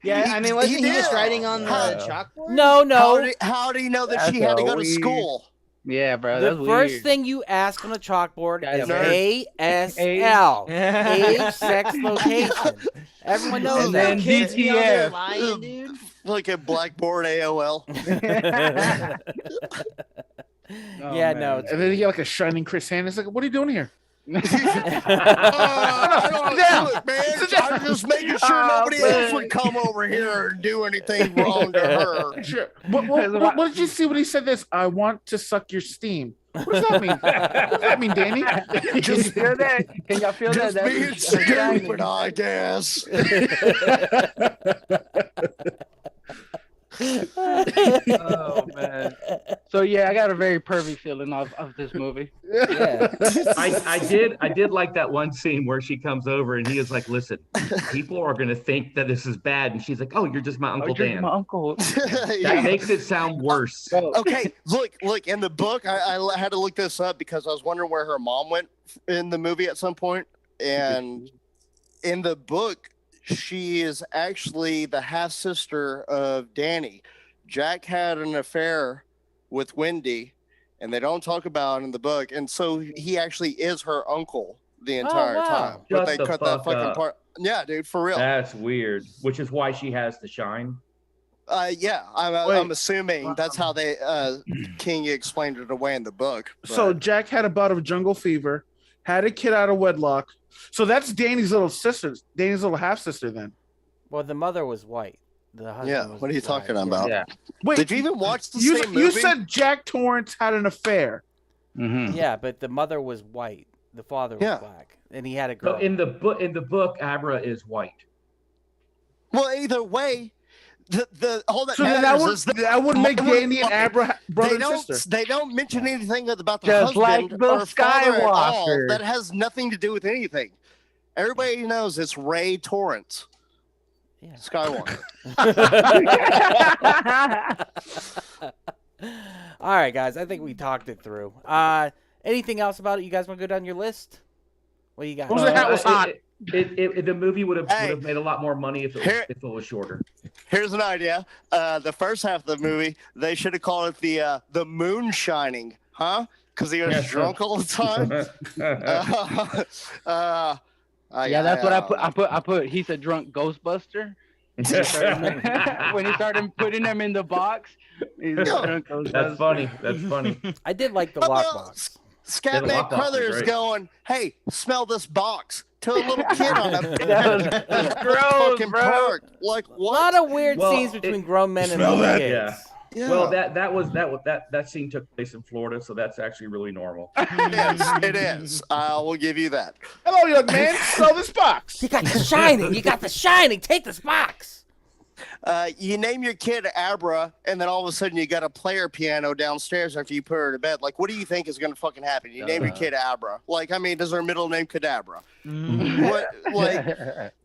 Yeah, I mean, wasn't he just writing on the chalkboard? No. How do you know that she had to go to school? Yeah, bro. The that's first weird. thing you ask on the chalkboard is ASL. age, sex, location. Everyone knows And that. then DTF. Dude. Like a Blackboard AOL. Yeah, no. And then he got like a shining Chris hand. It's like, what are you doing here? I don't do it, man. I'm just making sure nobody else would come over here and do anything wrong to her. Sure. What did you see when he said this? I want to suck your steam. What does that mean? What does that mean, Danny? Just feel that? Can y'all feel Just that? being stupid, I guess. Oh man. So yeah, I got a very pervy feeling of this movie. Yeah. I did like that one scene where she comes over and he is like, listen, people are gonna think that this is bad, and she's like, oh, you're just my Uncle Dan. My uncle. That makes it sound worse. Okay, look in the book, I had to look this up because I was wondering where her mom went in the movie at some point, and in the book she is actually the half sister of Danny. Jack had an affair with Wendy, and they don't talk about it in the book, and so he actually is her uncle the entire time. But they cut that fucking part. Yeah, dude, for real. That's weird. Which is why she has the shine. Yeah, I'm assuming that's how they King explained it away in the book. But. So Jack had a bout of jungle fever, had a kid out of wedlock. So that's Danny's little sister, Danny's little half sister. Then, well, the mother was white. The husband was what are you black. talking about? Yeah. Wait, did you even watch the same movie? You said Jack Torrance had an affair. Mm-hmm. Yeah, but the mother was white. The father was black, and he had a girl. So in the book, Abra is white. Well, either way, the whole that So matters that would make Danny and Abra brother and sister. They don't mention anything about the Just husband like the or father at all. Skywalker. That has nothing to do with anything. Everybody knows it's Ray Torrance. Yeah. Skywalker. All right, guys. I think we talked it through. Anything else about it? You guys want to go down your list? What you got? Who's the hat was hot? The movie would have made a lot more money if it was shorter. Here's an idea. The first half of the movie, they should have called it the moon shining, huh? Because he was drunk all the time. Yeah, that's what I put. He's a drunk Ghostbuster. When he started putting them in the box, he's a drunk Ghostbuster. That's funny. That's funny. I did like the lockbox. Scatman Crothers going, hey, smell this box. To a little kid on a fucking park. Like what? A lot of weird scenes between grown men and little kids. Yeah. Well, that scene took place in Florida, so that's actually really normal. It is. I will give you that. Hello, young man. Smell this box. You got the shining. You got the shining. Take this box. You name your kid Abra, and then all of a sudden you got a player piano downstairs after you put her to bed. Like, what do you think is going to fucking happen? You name your kid Abra. Like, I mean, does her middle name Kadabra?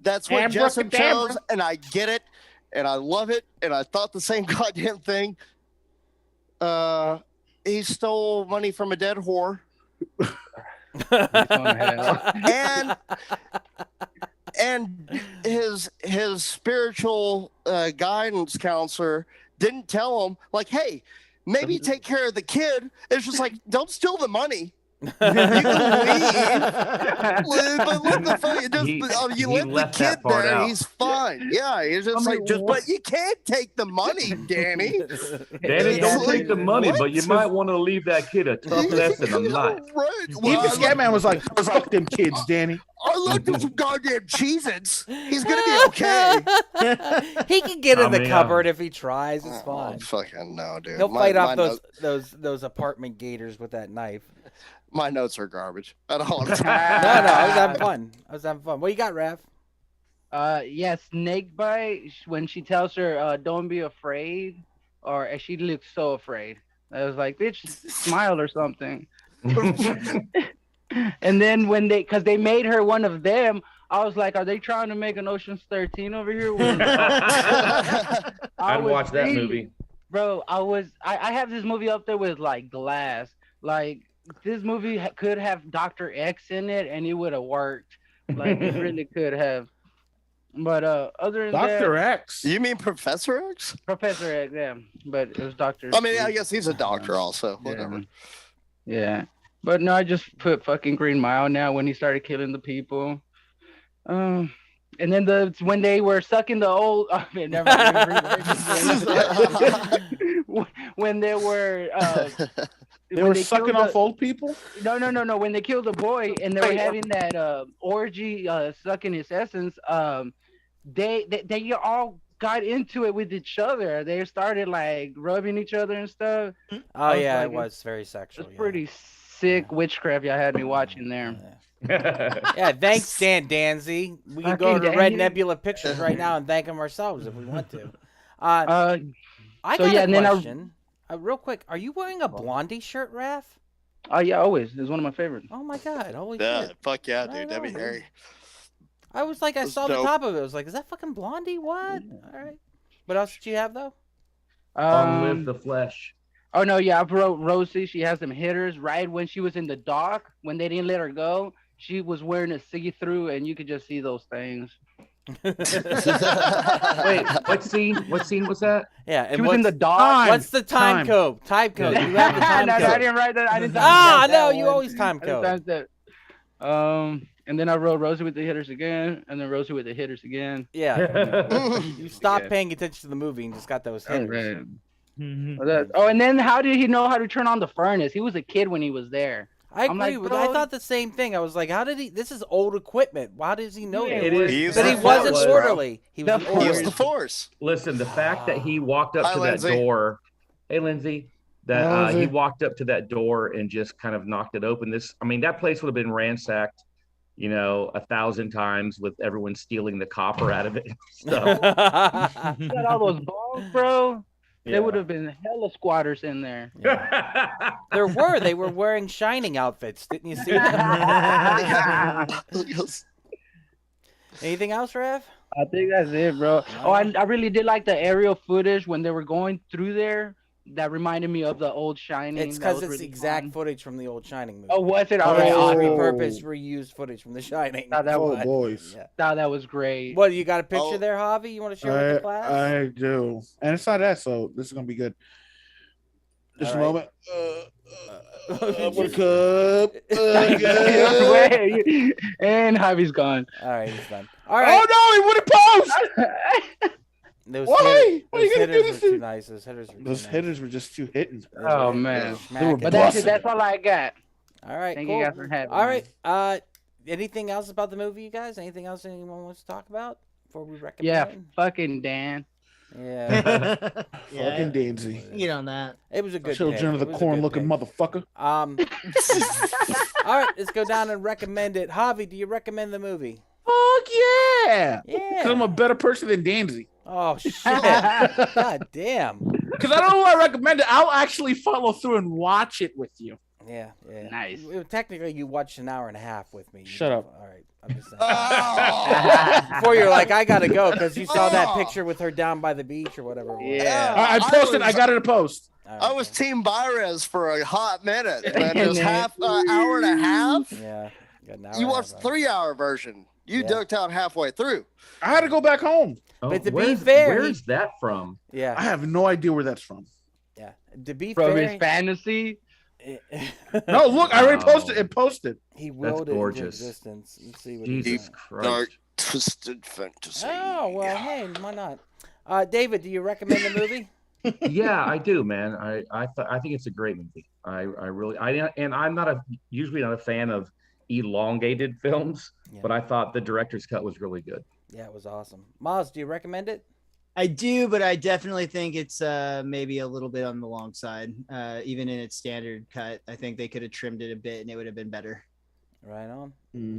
That's what Jessup chose, and I get it, and I love it, and I thought the same goddamn thing. He stole money from a dead whore. and his spiritual guidance counselor didn't tell him, like, hey, maybe take care of the kid. It's just like, don't steal the money. You can leave, but let the kid there. Out. He's fine. Yeah, he's just but you can't take the money, Danny. Danny, don't take the money, but you might want to leave that kid a tough lesson on life. Right. Well, even Scatman was like, "Fuck them kids, Danny." I left him some goddamn Cheez-Its. He's gonna be okay. He can get in the cupboard if he tries. It's fine. Fucking no, dude. He'll fight off those apartment gators with that knife. My notes are garbage. At all. No, I was having fun. What you got, Raph? Yeah, Snakebite. When she tells her, "Don't be afraid," or she looks so afraid. I was like, "Bitch, smile or something." And then because they made her one of them, I was like, "Are they trying to make an Ocean's 13 over here?" I'd watch that movie, bro. I have this movie up there with like Glass, like. This movie could have Dr. X in it, and it would have worked. Like, it really could have. But other than Dr. X? You mean Professor X? Professor X, yeah. But it was Dr. I mean, I guess he's a doctor also. Whatever. Yeah. But no, I just put fucking Green Mile now when he started killing the people. And then when they were sucking the old... I mean, never when they were... They were sucking off old people? No. When they killed the boy and they were having that orgy, sucking his essence, they all got into it with each other. They started like rubbing each other and stuff. Oh yeah, it was very sexual. It's pretty sick witchcraft y'all had me watching there. Yeah, thanks, Dan Danzy. We can go to Red Nebula Pictures right now and thank them ourselves if we want to. I got a question. Real quick, are you wearing a Blondie shirt, Raph? Oh yeah, always. It's one of my favorites. Oh my god, holy shit! Fuck yeah, dude, that'd be hairy. I was like, I saw the top of it. I was like, is that fucking Blondie? What? All right. What else did you have though? Live the Flesh. Oh no, yeah, I wrote Rosie. She has them hitters. Right when she was in the dock, when they didn't let her go, she was wearing a see-through, and you could just see those things. Wait, what scene was that? Yeah, and she was in the dock. What's the time code? Time code. You have the time code. I didn't write that. I didn't. No, you always time code. And then I wrote Rosie with the hitters again, and then Rosie with the hitters again. Yeah. You stopped paying attention to the movie and just got those hitters. And then how did he know how to turn on the furnace? He was a kid when he was there. I agree with. I thought the same thing. I was like, "How did he? This is old equipment. Why does he know that?" But he wasn't orderly. He was the Force. Listen, the fact that he walked up to that door. Hey, Lindsay. That he walked up to that door and just kind of knocked it open. That place would have been ransacked, 1,000 times with everyone stealing the copper out of it. Got all those balls, bro. Yeah. There would have been hella squatters in there. Yeah. They were wearing Shining outfits. Didn't you see that? Anything else, Rev? I think that's it, bro. Oh, I really did like the aerial footage when they were going through there. That reminded me of the old Shining. It's because it's really exact footage from the old Shining movie. Oh, was it? Repurposed, reused footage from the Shining. Boys. Yeah. That was great. What, you got a picture there, Javi? You want to share with the class? I do. And it's not that, so this is going to be good. Just a moment. What a cup. And Javi's gone. All right, he's done. All right. Oh, no, he wouldn't post. Why? What are you gonna do this? Too nice. Those hitters were just too hitting. Oh man! But that's all I got. All right. Thank cool. you guys for having me. All right. Anything else about the movie, you guys? Anything else anyone wants to talk about before we recommend? Yeah, fucking Dan. Yeah. Fucking Danzy. Get on that. It was a good Children of the corn-looking motherfucker. All right, let's go down and recommend it. Javi, do you recommend the movie? Fuck yeah! Yeah. Because I'm a better person than Danzy. Oh shit! God damn. Because I don't know what I recommend it. I'll actually follow through and watch it with you. Yeah. Nice. Technically, you watched an hour and a half with me. Shut up. All right. I'm just saying. Before you're like, I gotta go because you saw that picture with her down by the beach or whatever. Yeah. I posted. I got it to post. All right, I was then. Team Byres for a hot minute, but it was half hour and a half. Yeah. Got an hour You and a watched the half. 3-hour version. You Yeah. ducked out halfway through. I had to go back home. But to be where's, fair, where's that from? I Yeah. have no idea where that's from. Yeah. To be From fair, his fantasy. No, look, I already Wow. posted it. Posted. he willed it into gorgeous. existence. Let's see what Jesus he's Christ. Dark, twisted fantasy. Oh well, hey, why not? David, do you recommend the movie? Yeah, I do, man. I think it's a great movie. I really and I'm usually not a fan of elongated films, Yeah. but I thought the director's cut was really good. Yeah, it was awesome. Miles, do you recommend it? I do, but I definitely think it's maybe a little bit on the long side. Even in its standard cut, I think they could have trimmed it a bit and it would have been better. Right on.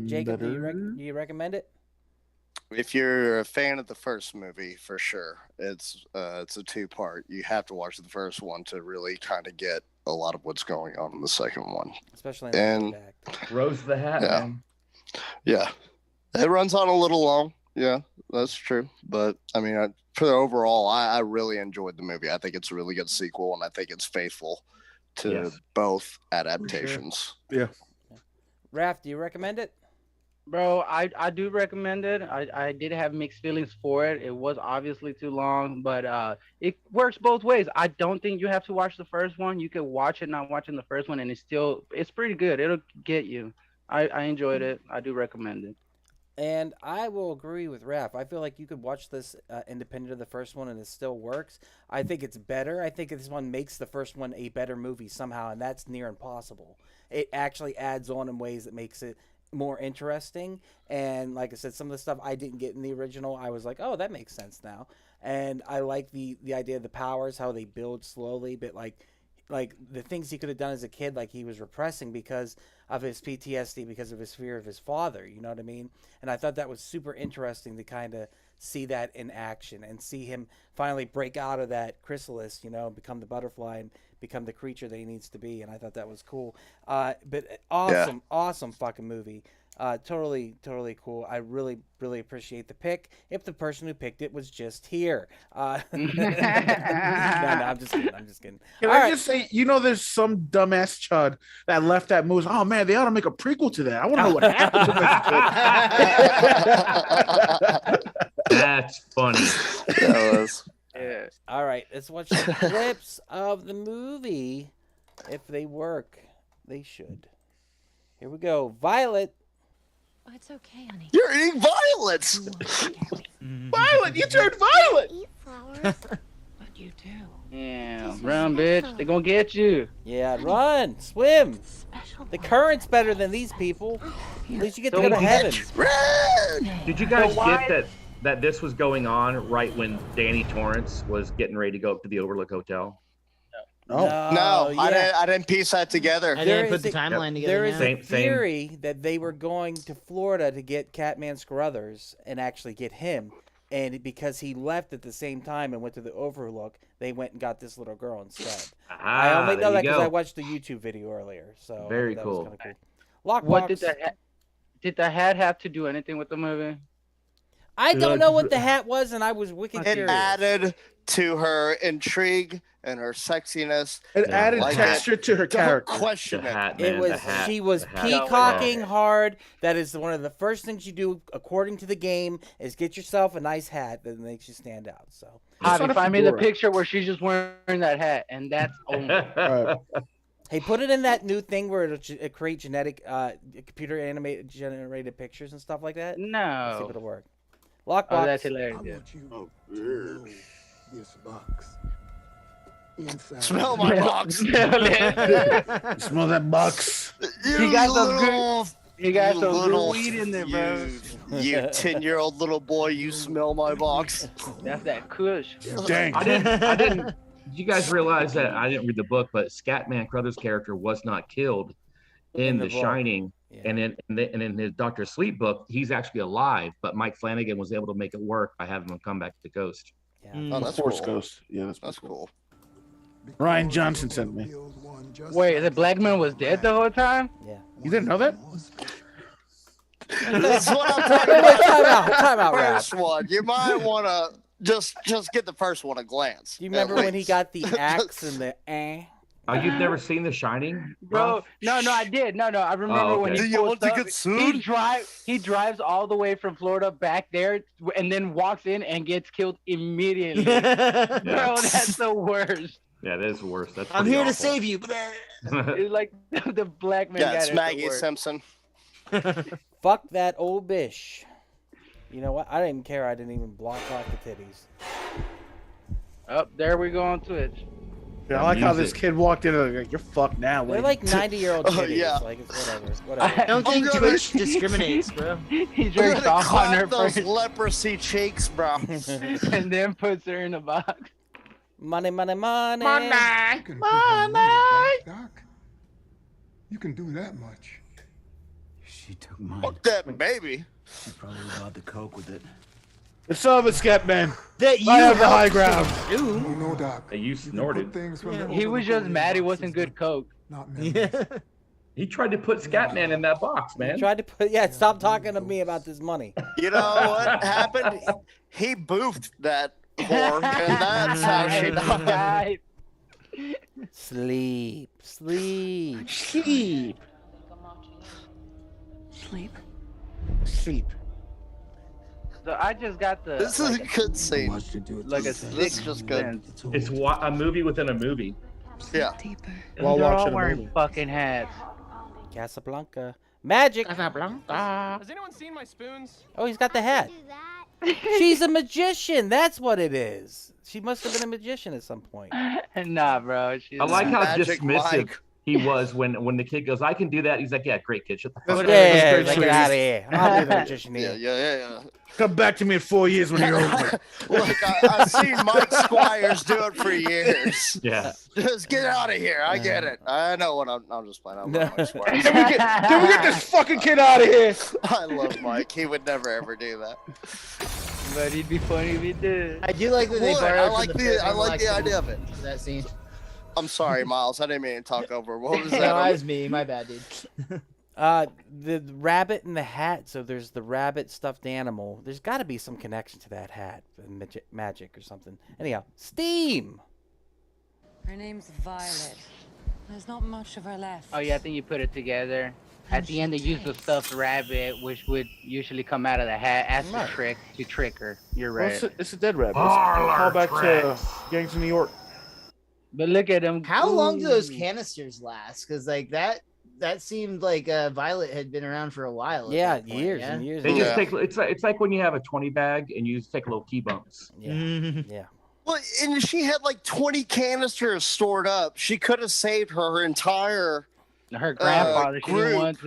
Jacob, do you recommend it? If you're a fan of the first movie, for sure, it's a 2-part. You have to watch the first one to really kind of get a lot of what's going on in the second one. Especially in the third act. Rose the Hat, Yeah. man. Yeah, it runs on a little long. Yeah, that's true. But I mean, for the overall, I really enjoyed the movie. I think it's a really good sequel, and I think it's faithful to Yes. both adaptations. Raph, do you recommend it? Bro, I do recommend it. I did have mixed feelings for it. It was obviously too long, but it works both ways. I don't think you have to watch the first one. You could watch it not watching the first one, and it's pretty good. It'll get you. I enjoyed it. I do recommend it. And I will agree with Raph. I feel like you could watch this independent of the first one and it still works. I think it's better. I think this one makes the first one a better movie somehow, and that's near impossible. It actually adds on in ways that makes it more interesting. And like I said, some of the stuff I didn't get in the original, I was like, oh, that makes sense now. And I like the idea of the powers, how they build slowly, but like the things he could have done as a kid, like he was repressing because of his PTSD, because of his fear of his father, you know what I mean? And I thought that was super interesting to kind of see that in action and see him finally break out of that chrysalis, become the butterfly and become the creature that he needs to be. And I thought that was cool. But awesome fucking movie. Totally cool. I really appreciate the pick. If the person who picked it was just here. No, I'm just kidding. Can I just say, there's some dumbass chud that left that movie. Oh man, they ought to make a prequel to that. I want to know what happened to that. That's funny. That was. Yeah. All right, let's watch the clips of the movie. If they work, they should. Here we go. Violet. Oh, it's okay, honey. You're eating violets. Violet, you turned violet. Eat flowers. But you do. Yeah, brown bitch. They're gonna get you. Yeah, run, swim. Special. The current's better than these people. At least you get to go to Don't heaven. Red. Did you guys why- get that this was going on right when Danny Torrance was getting ready to go up to the Overlook Hotel? Oh. No, I didn't piece that together. I There didn't put is the a- timeline There together. is now. a theory that they were going to Florida to get Catman Scruthers and actually get him. And because he left at the same time and went to the Overlook, they went and got this little girl instead. I only know that because I watched the YouTube video earlier. So Very that cool. Was kinda cool. Lockbox. What did the hat have to do anything with the movie? I don't know what the hat was, and I was wicked It curious. added to her intrigue and her sexiness. It Yeah, added like texture to her Don't character. question The it. hat, It man, was the hat, she was the hat. peacocking hard. That is one of the first things you do according to the game is get yourself a nice hat that makes you stand out. So It's not Javi, a find me the fedora. picture where she's just wearing that hat, and that's only. Right. hey, put it in that new thing where it'll create genetic computer animated generated pictures and stuff like that. See if No. it'll work. Oh, Lockbox. that's hilarious. I want you to know this box. Inside. Smell my box. Smell that box. He got some good- little- You got you some good little- weed in there, bro. You 10-year-old little boy, you smell my box. That's that Kush. Dang. I didn't. Did you guys realize that I didn't read the book, but Scatman Crothers' character was not killed in the The book. Shining, Yeah. and in his Doctor Sleep book, he's actually alive. But Mike Flanagan was able to make it work by having him come back to the Ghost. Yeah. Oh, that's Force cool. Ghost. Yeah, that's Cool. Ryan Johnson sent me. Wait, the black man was dead the whole time? Yeah. You didn't know that? That's what I'm talking about. Time out, Ralph. First one. You might want to Just get the first one a glance. Do you remember when he got the axe and the Oh, you've never seen The Shining, Bro, no, I did. No, I remember when Do he you want to pulls get up, sued? he drives all the way from Florida back there and then walks in and gets killed immediately. Bro, that's the worst. Yeah, that is the worst. That's I'm pretty here to awful. save you. It's like the black man. Yeah, it's guy Maggie that's Simpson. fuck that old bish. You know what? I didn't even care. I didn't even block off the titties. Oh, there we go on Twitch. Yeah, I like how this kid walked in and like, you're fucked now. They're lady." like 90-year-old Oh, titties. yeah. Like it's whatever. I don't think I'm gonna- Twitch discriminates, bro. He I'm jerks gonna off on her clap those first leprosy cheeks, bro. and then puts her in a box. Money, money, money. You can put her money back, Doc. You can do that much. She took mine. Fuck that baby. She probably bought the coke with it. The son of a scat man. That you I have the high helped ground. do. No, Doc. Hey, you You can put snorted. things from Yeah. the He was just overloaded mad he boxes, wasn't good but coke. Not Yeah. memories. He tried to put Scatman in that box, man. Tried to put stop talking to me about this money. You know what happened? He boofed that whore, and that's how she died. Sleep. Sleep. Sleep. Sleep. So I just got the This is a good scene. Watched her do it like to a the This is sixth just good. sense. It's over. It's a movie within a movie. Yeah. While They're all watching a wearing movie. fucking hats. Casablanca. Magic. Has anyone seen my spoons? Oh, he's got the hat. She's a magician. That's what it is. She must have been a magician at some point. Nah, bro. She's I like how Magic dismissive Mike. he was when the kid goes, "I can do that." He's like, "Yeah, great kid, shut the fuck up." Yeah, great like, for get you. out of here. I'll be the magician Yeah, here. yeah. Come back to me in 4 years when you're over. Look, I've seen Mike Squires do it for years. Yeah. Just get out of here. I get it. I know what I'm just playing. I'm Mike Squires. Can we get this fucking kid out of here? I love Mike. He would never ever do that. But he'd be funny if he did. I do like that they Would. borrowed I from like the the Paranormal idea of it. Activity, that scene. I'm sorry, Miles. I didn't mean to talk over. What was No, that? that was me. My bad, dude. The rabbit and the hat. So there's the rabbit stuffed animal. There's got to be some connection to that hat, magic or something. Anyhow, Steam. Her name's Violet. There's not much of her left. Oh yeah, I think you put it together. At the end, they used the stuffed rabbit, which would usually come out of the hat as a trick to trick her. You're Well, right. it's a dead rabbit. Call back to Gangs of New York. But look at him. How long do those Ooh. canisters last? Because like that seemed like Violet had been around for a while. at Yeah, that point, years yeah? and years. They and just years. take it's like when you have a 20 bag and you just take little key bumps. Yeah. Yeah. Well, and she had like 20 canisters stored up. She could have saved her entire. Her grandfather, she group. didn't want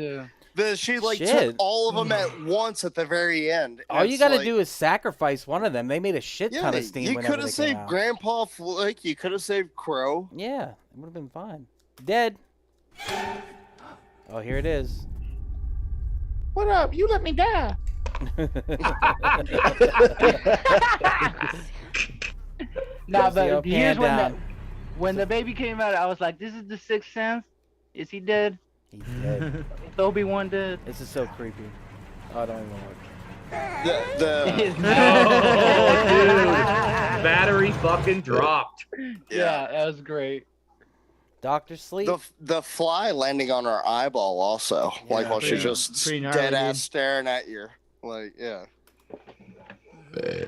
to. She like Shit. took all of them at once at the very end. All you got to do is sacrifice one of them. They made a shit Yeah, ton of steam. you whenever could have they came saved out. Grandpa Flick. You could have saved Crow. Yeah, it would have been fine. Dead. Oh, here it is. What up? You let me die. Nah, There's the but old here's pan down. when the baby came out, I was like, "This is the Sixth Sense. Is he dead? He's dead. Is Obi-Wan dead?" This is so creepy. Oh, I don't even work. His Oh, dude. Battery fucking dropped. Yeah, that was great. Doctor Sleep. The fly landing on her eyeball also, like while she's pretty- just pretty gnarly, dead ass dude. staring at you, like yeah. These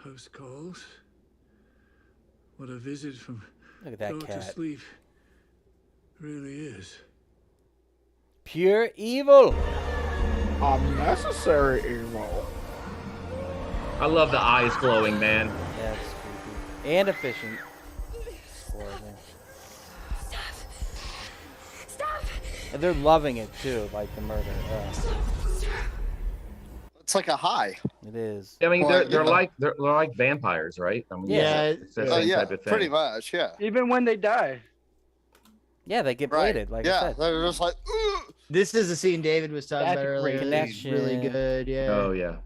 house calls. What a visit from Look at that Go to cat. sleep really is. Pure evil. Unnecessary evil. I love the eyes glowing, man. Yeah, it's creepy. And efficient. Horrible. And they're loving it too, like the murder. It's like a high. It is. I mean, Well, they're yeah. like they're like vampires, right? I mean, Yeah, it's the Oh same yeah, type of thing. pretty much, yeah. Even when they die. Yeah, they get Right. bladed, like I yeah, said. they're just like. "Ugh." This is the scene David was talking That's about a great earlier. connection. Really good. Yeah. Oh yeah.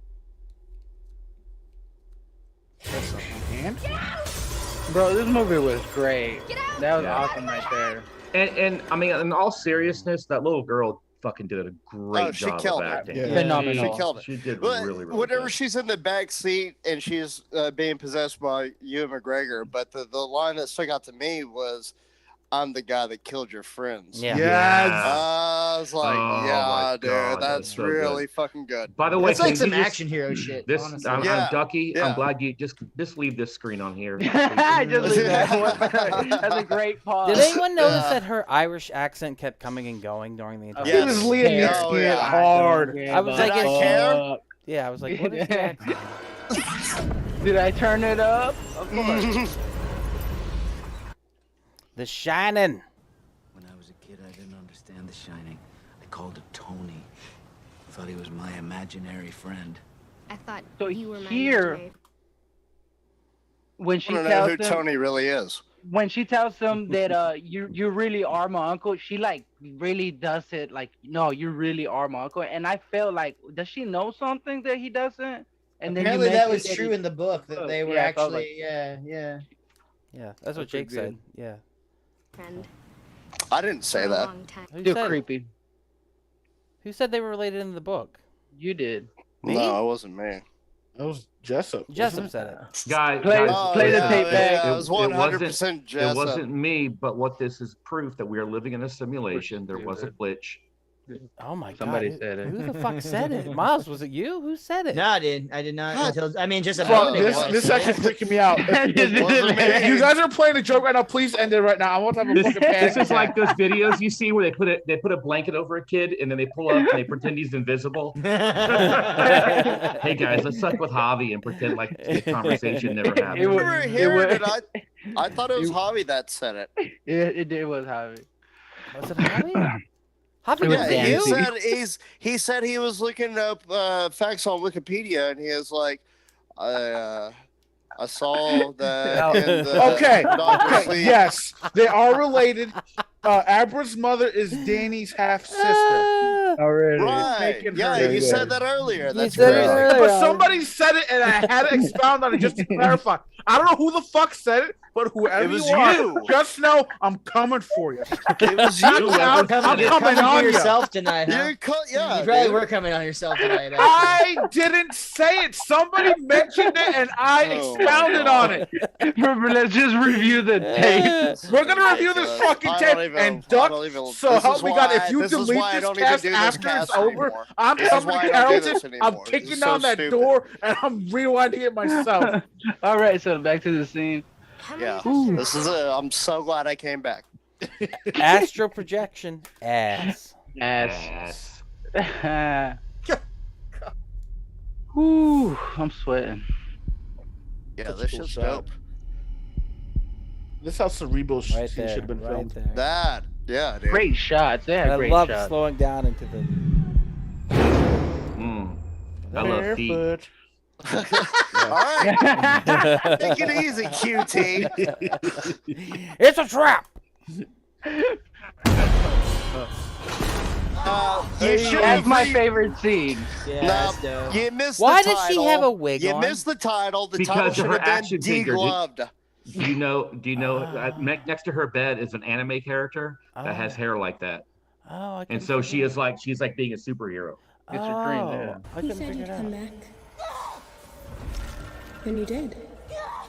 Bro, this movie was great. That was Yeah. awesome right there. And I mean, in all seriousness, that little girl fucking did a great she job killed of it. acting. Yeah. Phenomenal. She killed it. She did But really, really whenever good. she's in the back seat and she's being possessed by Ewan McGregor, but the line that stuck out to me was, "I'm the guy that killed your friends." Yeah. Yes. I was like, Oh yeah, my dude, God, that's so really fucking good. By the way, It's like can some you just- action hero shit. This, honestly. I'm Ducky. Yeah. I'm glad you just leave this screen on here. Just leave that. That's a great pause. Did anyone notice that her Irish accent kept coming and going during the entire? He Yes. was Liam Yeah. Neeson Oh, yeah. hard. I was Did like, I is- care? yeah, I was like, what is the accent? Did I turn it up? Of course. The Shining. When I was a kid, I didn't understand The Shining. I called it Tony. Thought he was my imaginary friend. I thought So you were my here- imaginary- When I she want to know tells who him, Tony really is. when she tells him that you really are my uncle, she like really does it like, no, you really are my uncle. And I felt like, does she know something that he doesn't? And then you Apparently that was mentioned true he- in the book that they were Yeah, I felt actually yeah. Yeah, that's what That's pretty Jake said. good. Yeah. friend I didn't say for a that. long time. Who Too said it? creepy. Who said they were related in the book? You did. Me? No, it wasn't me. That was Jessup. Jessup said it. Guys, Play- guys, play the tape back. It was 100% It Jessup. wasn't me, but what this is proof that we are living in a simulation. There was a glitch. Oh my Somebody god. said it. Who the fuck said it? Miles, was it you? Who said it? No, I did not until I mean just a Fuck, moment ago. this actually freaking me out. Wasn't me. If you guys are playing a joke right now, please end it right now. I want to have a This, fucking panic this is like attack. those videos you see where they put a blanket over a kid and then they pull up and they pretend he's invisible. Hey guys, let's suck with Javi and pretend like the conversation never I happened. remember hearing it. I thought it was Javi that said it. It was Javi. Was it Javi? Javi It was was Yeah, it Dan. you? he said he was looking up facts on Wikipedia, and he was like, I saw that. In the Okay, Dr. okay, Sleep. yes, they are related. Abra's mother is Danny's half sister. Already. Right. Making Yeah, her- you said that earlier. That's said it crazy. earlier. But somebody said it, and I had to expound on it just to clarify. I don't know who the fuck said it, but whoever It was you are, you. just know I'm coming for you. It was I'm you. out. I'm You're coming coming on for you. yourself tonight, huh? You yeah, you probably dude. were coming on yourself tonight. actually. I didn't say it. Somebody mentioned it, and I Oh, my expounded God. on it. Remember, let's just review the tape. We're gonna review this fucking tape and duck. So help me God, if you delete this cast after it's over, I'm This is coming why to I don't do Carrollton. this I'm anymore. This kicking is down so that stupid. door and I'm rewinding it myself. All right, so back to the scene. How many Yeah, sisters this is it. I'm so glad I came back. Astral projection. Ass. Ass. Whew, I'm sweating. Yeah, Such a this cool shit's shot. dope. This is how cerebral Right scene there. should have been Right filmed. there. That, yeah, dude. Great shots. They had I great love shots. slowing down into the. I love feet. Barefoot. All right, take it easy, QT. It's a trap. You should That's my favorite scene. Yeah, No, that's dope. you missed Why the does she title. have a wig You on? missed the title. The Because title of should her have been action figure. degloved. Do you know next to her bed is an anime character that has hair like that. Oh, I And so she's like being a superhero. It's a dream, yeah. I You couldn't said figure you'd it come out. back. And you did.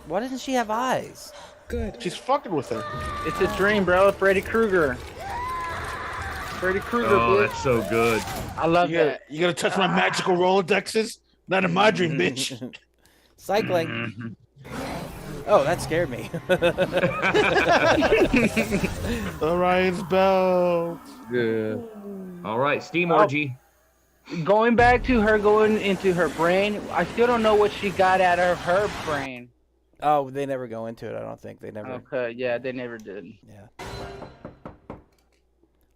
Why doesn't she have eyes? Good. She's fucking with her. It's a dream, bro. Freddy Krueger. Freddy Krueger, Oh, bitch. that's so good. I love that. You gonna touch my magical Rolodexes? Not in my dream, bitch. Cycling. Oh, that scared me. Orion's bell. Yeah. All right, Steam Orgy. Going back to her going into her brain, I still don't know what she got out of her brain. Oh, they never go into it. I don't think they never. Okay, yeah, they never did. Yeah.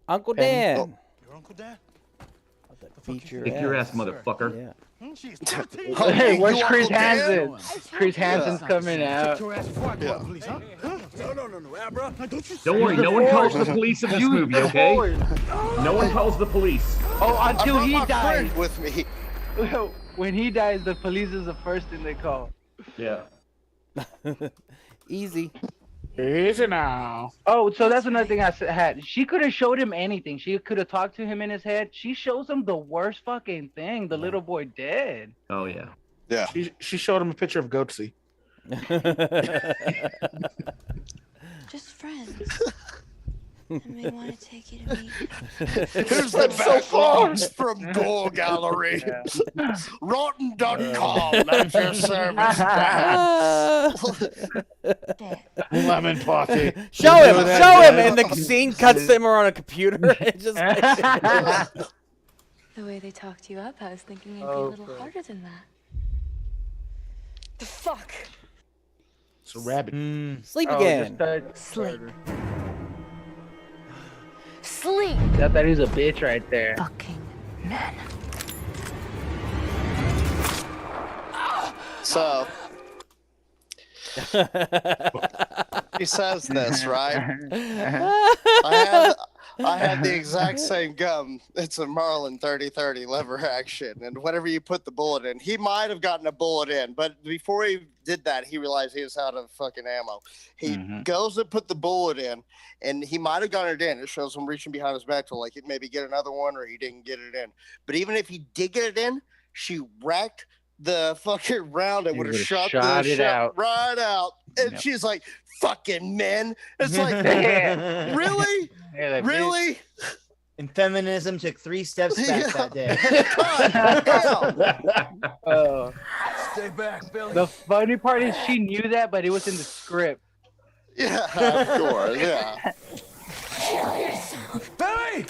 Uncle Dan. Oh. Your Uncle Dan? Feature. Kick your ass, motherfucker. Yeah. Hey, where's You Chris Uncle Dan? Hansen? Chris Hansen's coming out. Don't worry, no one calls the police in this movie, okay? No one calls the police. Oh, I until brought he my dies. friend with me. When he dies, the police is the first thing they call. Yeah. Easy. Easy now. Oh, so that's another thing I had. She could have showed him anything. She could have talked to him in his head. She shows him the worst fucking thing the little boy did. Oh yeah. Yeah. She showed him a picture of Goatsy. Just friends. And we want to take you to meet. Here's the backlogs from Gore Gallery. Rotten.com at your service. Lemon party. Show him, and the scene cuts them on a computer. It just The way they talked you up, I was thinking it'd be a little harder than that. The fuck? It's a rabbit. Sleep again. Sleep. Sleep. I thought he was a bitch right there. Fucking men. So he says this, right? I have the exact same gum. It's a Marlin 30-30 lever action, and whenever you put the bullet in, he might have gotten a bullet in, but before he did that, he realized he was out of fucking ammo. He goes to put the bullet in, and he might have gotten it in. It shows him reaching behind his back to like maybe get another one, or he didn't get it in. But even if he did get it in, she racked the fucking round and would have shot it out right out. And she's like, "Fucking men!" It's like, really, really. And feminism took 3 steps back that day. Stay back, Billy. The funny part is she knew that, but it was in the script. Yeah, of course. Yeah. Billy!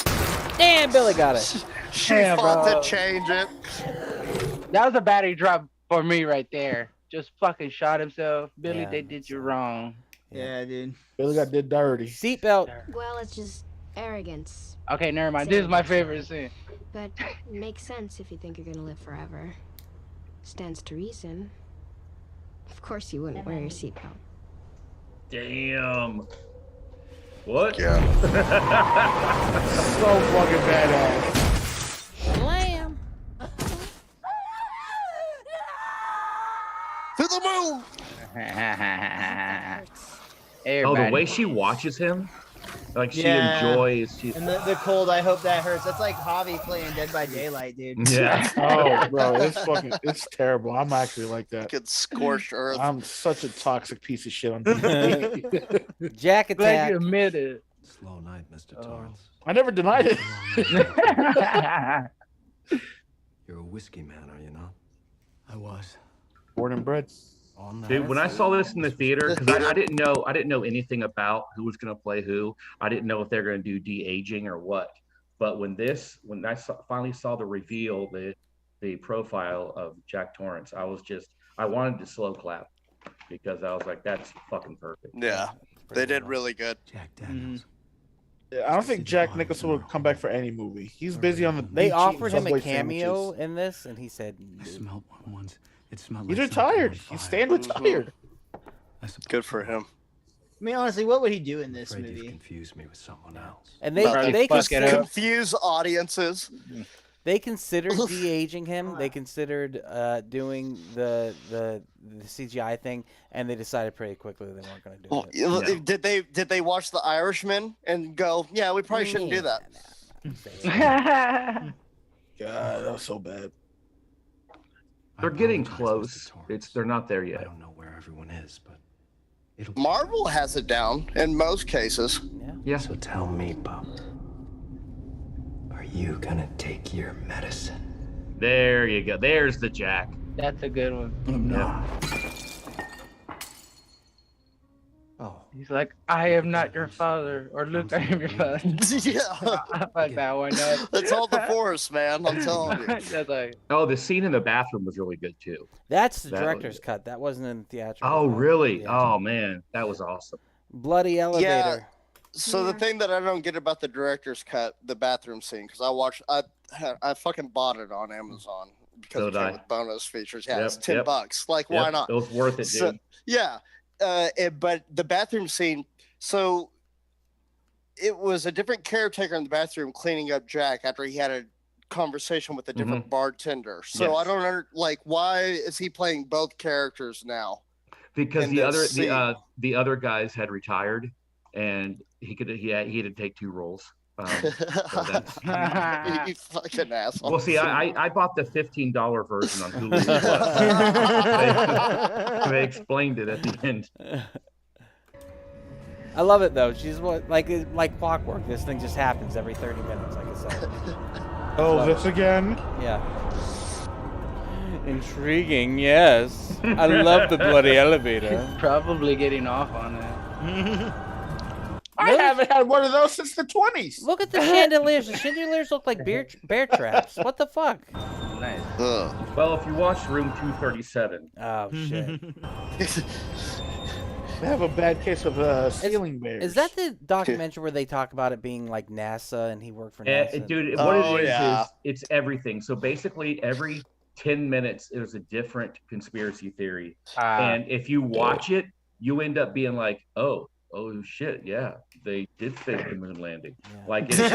Damn, Billy got it. She fought to change it. That was a battery drop for me right there. Just fucking shot himself. Billy, Yeah. they did you wrong. Yeah, dude. Billy got did dirty. Seatbelt. Well, it's just arrogance. Okay, never mind. This is my favorite scene. But it makes sense if you think you're gonna live forever. Stands to reason. Of course you wouldn't wear your seatbelt. Damn. What? Yeah. So fucking badass. Slam. To the moon. Oh, the way she watches him, like she enjoys. And the cold, I hope that hurts. That's like Javi playing Dead by Daylight, dude. Yeah. Oh, bro, it's terrible. I'm actually like that. Get scorched earth. I'm such a toxic piece of shit on TV. Jack Glad attack. you admitted. Slow night, Mr. Torrance. I never denied it. You're a whiskey man, are you not? I was. Born and bred. On that. Dude, when I saw this in the theater, because I didn't know anything about who was going to play who. I didn't know if they're going to do de-aging or what. But when I finally saw the reveal, the profile of Jack Torrance, I wanted to slow clap because I was like, that's fucking perfect. Yeah, they did really good. Jack Daniels. I don't think Jack Nicholson will come back for any movie. He's busy on the. They beach offered eating him a Subway cameo sandwiches. in this, and he said, I smelled one once. It smelled He's like retired. something on He's fire. staying retired. I suppose Good for him. I mean, honestly, what would he do in this afraid you've movie? confused me with someone else. and they Fuck considered it up. Confuse audiences. they considered de-aging him. They considered doing the CGI thing, and they decided pretty quickly they weren't going to do Well, it. did they watch The Irishman and go, yeah, we probably shouldn't do that? God, that was so bad. They're getting apologize, Mr. close. Torrance. They're not there I yet. don't know where everyone is, but it'll. Marvel has it down in most cases. Yeah. So tell me, Bob. Are you gonna take your medicine? There you go. There's the Jack. That's a good one. I'm not. Oh, He's like, I am not your father. Or Luke, I am your father. Yeah, I fucked that one up. it's all the force, man. I'm telling you. That's like, Oh, the scene in the bathroom was really good too. That's the That director's cut. That wasn't in the theatrical. Oh, cut. really? Yeah. Oh man, that was awesome. Bloody elevator. So the thing that I don't get about the director's cut, the bathroom scene, because I fucking bought it on Amazon because So it did came I. with bonus features. Yeah, Yep, it's $10. yep. Like, why Yep, not? It was worth it, dude. So, yeah, but the bathroom scene. So it was a different caretaker in the bathroom cleaning up Jack after he had a conversation with a different bartender. So Yes. I don't why is he playing both characters now? because in the this other scene. the other guys had retired, and he had to take 2 roles. So that's, You fucking asshole. well, see, I bought the $15 version on Hulu. They explained it at the end. I love it though. She's like clockwork. This thing just happens every 30 minutes, like I said. Oh, this again? Yeah. Intriguing, yes. I love the bloody elevator. Probably getting off on it. I haven't had one of those since the 20s. Look at the chandeliers. The chandeliers look like bear traps. What the fuck? Nice. Well, if you watch Room 237. Oh, shit. They have a bad case of ceiling bears. Is that the documentary where they talk about it being like NASA and he worked for NASA? Dude, what it is it's everything. So basically, every 10 minutes, there's a different conspiracy theory. And if you watch it, you end up being like, oh shit, yeah, they did fake the moon landing. Yeah. Like that's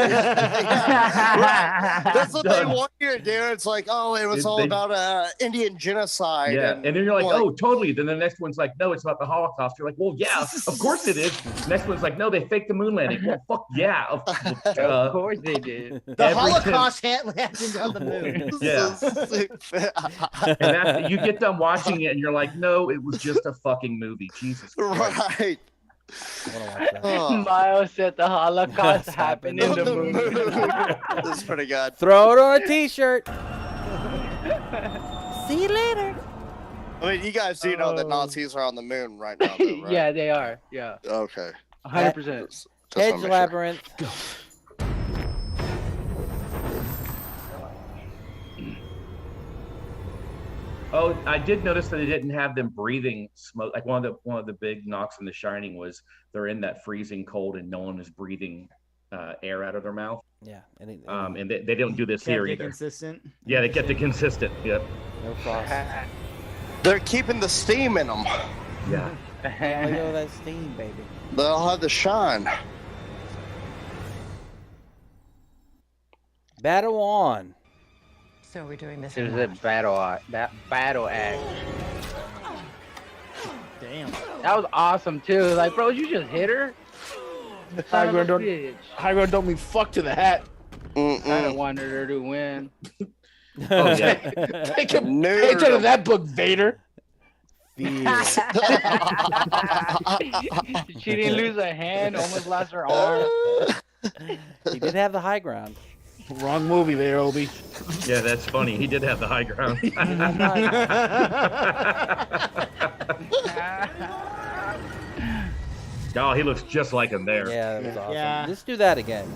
what they want you to do. It's like, oh, it was all about Indian genocide. Yeah, and then you're like, oh, totally. Then the next one's like, no, it's about the Holocaust. You're like, well, yeah, of course it is. Next one's like, no, they faked the moon landing. Well, fuck yeah, of course they did. The Holocaust landed on the moon. Yeah, and after you get done watching it, and you're like, no, it was just a fucking movie. Jesus Christ. Right. Miles said the Holocaust happened in the moon. That's pretty good. Throw it on a t-shirt. See you later. I mean, you guys do know that Nazis are on the moon right now, though, right? Yeah, they are. Yeah. Okay. 100%. Hedge labyrinth. Oh, I did notice that they didn't have them breathing smoke. Like one of the big knocks in The Shining was they're in that freezing cold and no one is breathing air out of their mouth. Yeah, and they don't do this here either. Consistent. Yeah, they kept it consistent. Yep. No frost. They're keeping the steam in them. Yeah. Look at that steam, baby. They'll have the shine. Battle on. So we're doing this. It was a battle act. Damn. That was awesome too. Like, bro, you just hit her. High ground don't mean fuck to the hat. I don't want her to win. Oh yeah. Take him out of that book, Vader. She didn't lose a hand, almost lost her arm. He did have the high ground. Wrong movie there, Obi. Yeah, that's funny. He did have the high ground. Oh, he looks just like him there. Yeah, that was awesome. Yeah. Let's do that again.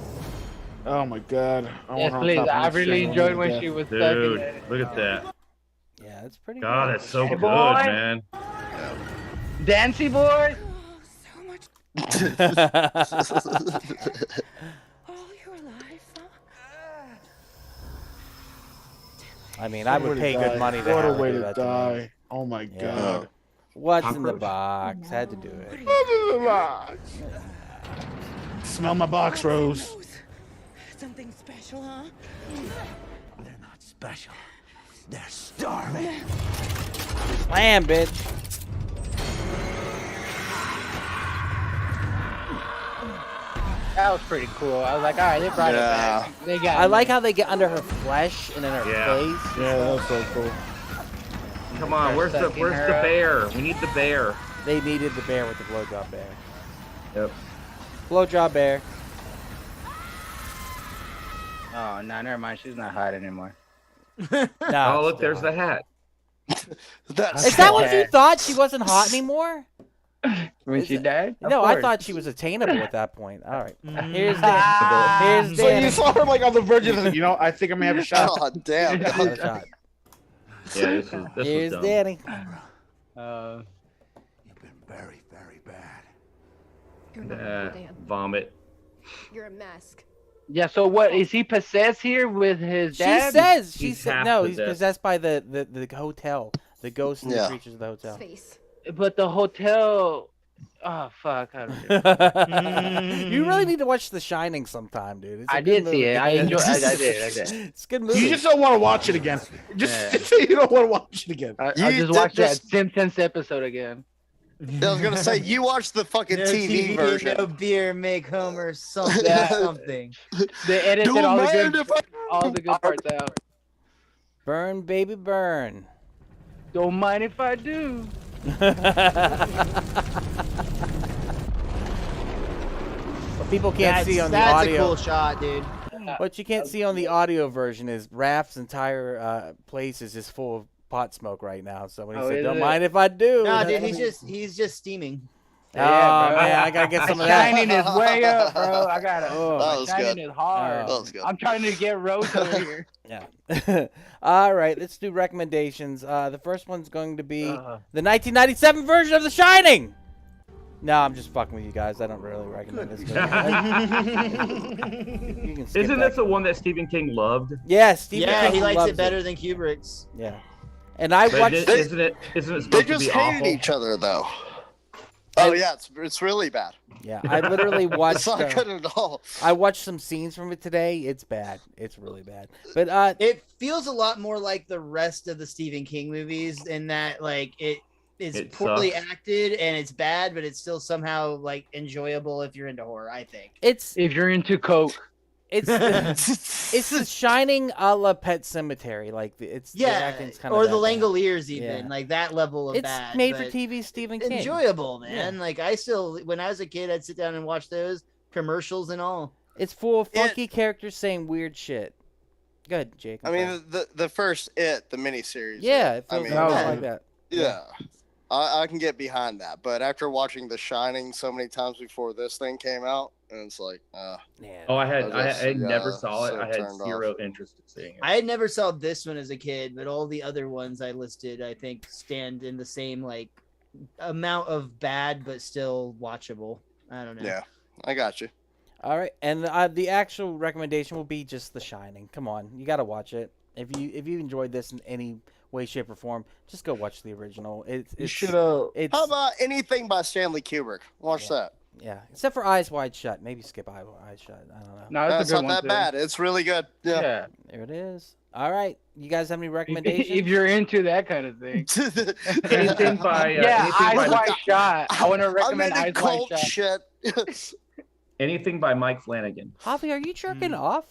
Oh my god. Yes, please. I really enjoyed when she was stuck in it. Look at that. Yeah, it's pretty God, good. that's so good, boy. man. Dancy boy. I mean, I would pay good money to What a have her way do to that to me. die. Oh my god. What's in the box? Had to do it. Smell my box, Rose. Something special, huh? They're not special. They're starving. Slam, bitch. That was pretty cool. I was like, all right, they brought it back. They got. I like how they get under her flesh and in her face. Yeah, that was so cool. Come on, where's the bear? We need the bear. They needed the bear with the blowjob bear. Yep. Blowjob bear. Oh no, never mind. She's not hot anymore. No, Oh, look, there's the hat. Is that what you thought? She wasn't hot anymore? When she died? No, I thought she was attainable at that point. All right. Here's Dan. So you saw her like on the verge of, I think I'm gonna have a shot. Oh, damn. Another shot. Yeah, this Here's was dumb. Danny. You've been very, very bad. You're not Dan. Vomit. You're a mask. Yeah. So what is he possessed here with his dad? She said half he's possessed. possessed by the hotel, the ghosts and the creatures of the hotel. Face. But the hotel. Oh fuck! I don't You really need to watch The Shining sometime, dude. It's a I good did see movie. it. I enjoyed. I did. It's a good movie. You just don't want to watch it again. Just say you don't want to watch it again. I just watched that Simpsons episode again. I was gonna say you watched the fucking No TV version. No beer, make Homer something. They edited Don't all mind the if I- good parts out. Burn, baby, burn. Don't mind if I do. What people can't see on the That's audio. a cool shot, dude. What you can't see on the audio version is Raph's entire place is just full of pot smoke right now. So when he said, "Don't mind if I do," No, dude, he's just steaming. Oh man, I gotta get some of that. Shining is way up, bro. I gotta. That was Shining good. is hard. That was good. I'm trying to get Rose over here. Yeah. All right, let's do recommendations. The first one's going to be the 1997 version of The Shining. No, I'm just fucking with you guys. I don't really recommend this movie. You can skip Isn't that. this the one that Stephen King loved? Yeah, Stephen King he likes loves it better than Kubrick's. Yeah. And I But watched isn't it supposed They to just be hated awful? each other though. Oh yeah, it's really bad. Yeah, I literally watched. It's not good at all. I watched some scenes from it today. It's bad. It's really bad. But it feels a lot more like the rest of the Stephen King movies in that like it's poorly acted and it's bad, but it's still somehow like enjoyable if you're into horror. I think it's if you're into coke. It's it's The Shining a la Pet Cemetery. Like the acting's kind of or the Langoliers even Yeah. like that level of It's bad. made for but TV Stephen King. enjoyable, man. Yeah. Like I still, when I was a kid, I'd sit down and watch those commercials and all. It's full of funky characters saying weird shit. Good, Jake. I mean, the first the miniseries. Yeah, it I feels mean, like that. Yeah. I can get behind that, but after watching The Shining so many times before this thing came out, and it's like, yeah. Oh, I never saw it. so I had turned zero off. interest in seeing it. I had never saw this one as a kid, but all the other ones I listed, I think, stand in the same like amount of bad, but still watchable. I don't know. Yeah, I got you. All right, and the actual recommendation will be just The Shining. Come on, you got to watch it. If you enjoyed this in any way, shape, or form, just go watch the original. You should How about anything by Stanley Kubrick? Watch that. Yeah, except for Eyes Wide Shut. Maybe skip Eyes Shut. I don't know. No, That's not that bad. It's really good. Yeah. There it is. All right, you guys have any recommendations? If you're into that kind of thing. Anything by yeah, anything Eyes by, Wide Shut. I want to recommend I'm Eyes into Wide cult Shut. shit. anything by Mike Flanagan. Javi, are you jerking off?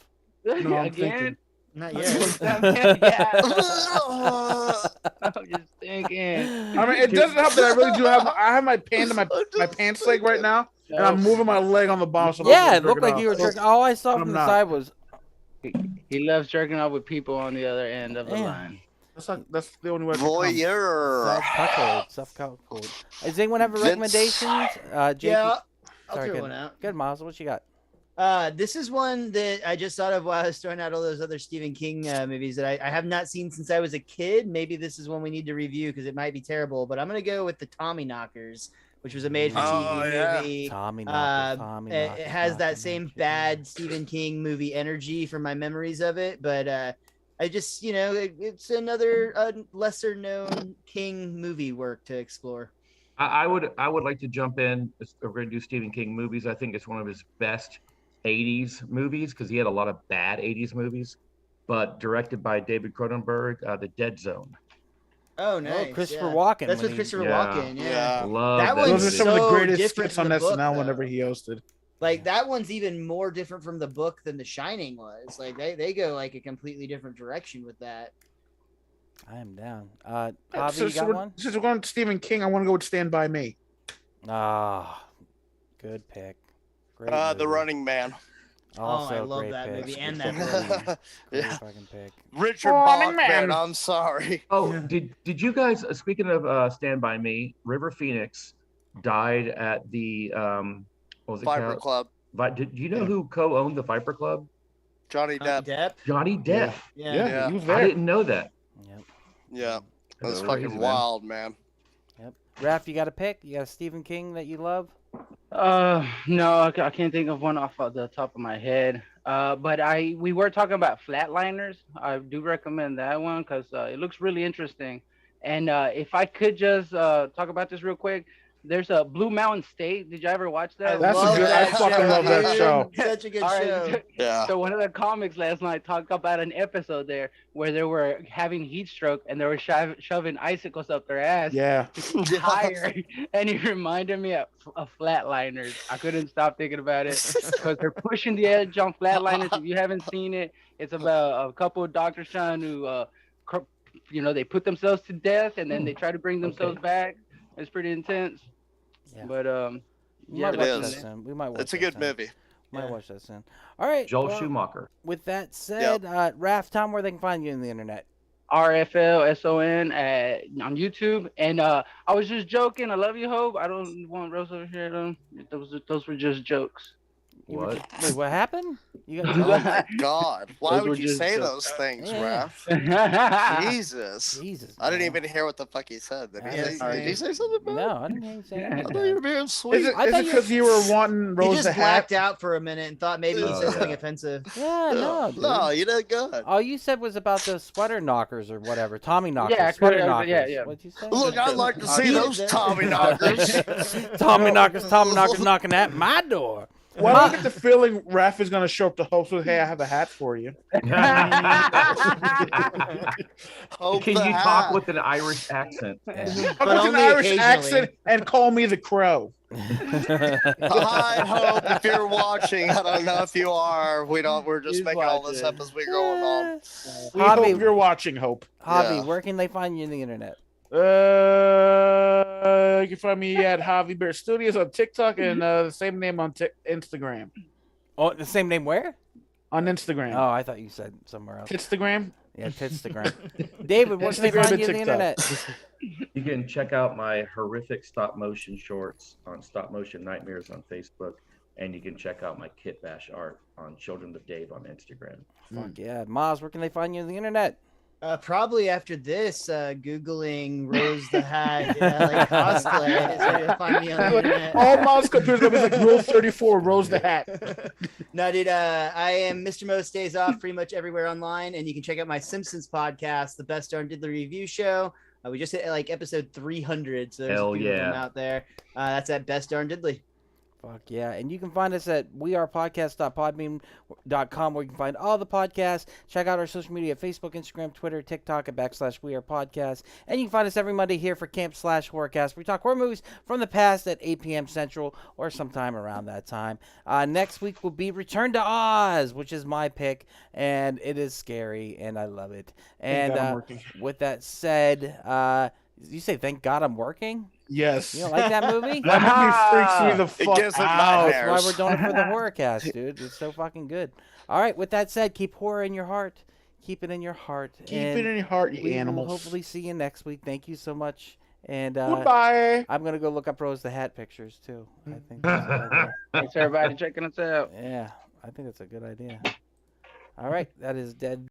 No, I'm Again? thinking. Not yet. Yeah. I'm just thinking. I mean, it doesn't help that I really do have. I have my hand in my pants leg right now, and I'm moving my leg on the bottom. So Yeah, it looked like you were jerking. All I saw from the not. side was He loves jerking off with people on the other end of the Yeah. line. That's the only way. Voyeur. self-cuckold. Does anyone have a recommendation? Jake, Yeah, I'll sorry, throw good. one out. Good, Miles. What you got? This is one that I just thought of while I was throwing out all those other Stephen King movies that I have not seen since I was a kid. Maybe this is one we need to review because it might be terrible, but I'm going to go with the Tommyknockers, which was a made-for-TV movie. Tommyknockers. It has that same bad Stephen King movie energy from my memories of it, but I just, it's another lesser-known King movie work to explore. I would like to jump in. We're going to do Stephen King movies. I think it's one of his best 80s movies because he had a lot of bad 80s movies, but directed by David Cronenberg, The Dead Zone. Oh, nice. Christopher Walken. That's with Christopher Walken. Yeah. Love That that one's Those are movie. some of the so greatest different skits on from the book, SNL though. whenever he hosted. Like that one's even more different from the book than The Shining was. Like they go like a completely different direction with that. I am down. Javi, you got one? Since we're going to Stephen King, I want to go with Stand By Me. Ah, good pick. Great The movie. Running Man. Also I love great that pick. movie and Great that Yeah. fucking pick. Richard Running Bachman. Man. I'm sorry. Oh, did you guys, speaking of Stand By Me, River Phoenix died at the, what was it Viper called? Club. But do you know who co-owned the Viper Club? Johnny Depp. Depp. Johnny Depp. Yeah, he was I there. didn't know that. Yep. Yeah. That's That's fucking crazy, man. wild, man. Yep. Raph, you got a pick? You got a Stephen King that you love? No, I can't think of one off of the top of my head. But we were talking about Flatliners. I do recommend that one because it looks really interesting. And if I could just talk about this real quick, There's a Blue Mountain State. Did you ever watch that? That's a good. I fucking love that show. Such a good All right, show. Yeah. So one of the comics last night talked about an episode there where they were having heat stroke and they were shoving icicles up their ass. Yeah. Higher, and he reminded me of Flatliners. I couldn't stop thinking about it because they're pushing the edge on Flatliners. If you haven't seen it, it's about a couple of doctors trying to, they put themselves to death and then they try to bring themselves back. It's pretty intense. Yeah. But yeah, it is. We might watch It's a that good soon. movie. Might watch that soon. All right. Joel well, Schumacher. With that said, Raph, tell them where they can find you on the internet. RFLSON on YouTube. And I was just joking. I love you, Hope. I don't want Rose over here. Those were just jokes. What? Wait, what happened? You got Oh my God! Why Those would were you just say jokes. those things, Yeah. Raph? Jesus! Jesus. I didn't man. even hear what the fuck he said. Did he, Yeah, did he say something bad? No, I didn't hear you say I anything. thought you were being sweet. Is it I thought because you were wanting He Rose just the blacked hat? out for a minute and thought maybe he Oh, said something yeah. offensive. Yeah, no, dude. No, you did good. All you said was about the sweater knockers or whatever. Tommy knockers. Yeah, sweater yeah, knockers. yeah, yeah. What'd you say? Look, I'd like to see He those did. Tommy knockers. Tommy knockers knocking at my door. Well, I don't get the feeling Raph is going to show up to Hope with, hey, I have a hat for you. Hope Can the you hat. talk with an Irish accent? I'll But with an only Irish occasionally. accent and call me the Crow. Hi, Hope. If you're watching, I don't know if you are. We're just He's making all this watching. up as we're going on. We Hobby. hope you're watching, Hope. Hobby, Yeah. where can they find you on the internet? You can find me at Javi Bear Studios on TikTok and the same name on Instagram. Oh, the same name where? On Instagram. Oh, I thought you said somewhere else. Instagram. Yeah, Titstagram. David, where can they Instagram find and you on the TikTok. internet? You can check out my horrific stop motion shorts on Stop Motion Nightmares on Facebook, and you can check out my Kit Bash art on Children with Dave on Instagram. Fuck yeah. Maz, where can they find you on the internet? Probably after this, Googling Rose the Hat, like cosplay is where you'll find me on the internet. All mouse computers gonna be like Rule 34, Rose the Hat. No, dude, I am Mr. Most Days Off pretty much everywhere online, and you can check out my Simpsons podcast, the Best Darn Diddler Review Show. We just hit like episode 300, so there's Hell a few of them yeah. out there. That's at Best Darn Diddley. Fuck yeah. And you can find us at wearepodcast.podbean.com where you can find all the podcasts. Check out our social media, Facebook, Instagram, Twitter, TikTok at /wearepodcast. And you can find us every Monday here for Camp Slash Horrorcast. We talk horror movies from the past at 8 p.m. Central or sometime around that time. Next week will be Return to Oz, which is my pick. And it is scary, and I love it. Thank God I'm And working. with that said, you say, thank God I'm working? Yes. You don't like that movie? That movie freaks me the fuck gives it out. That's why we're doing it for the Horrorcast, dude. It's so fucking good. All right, with that said, keep horror in your heart. Keep it in your heart. Keep it in your heart, you we animals. will hopefully see you next week. Thank you so much. And Goodbye. I'm going to go look up Rose the Hat pictures, too. I think that's a good idea. Thanks, everybody, checking us out. Yeah, I think that's a good idea. All right, that is Dead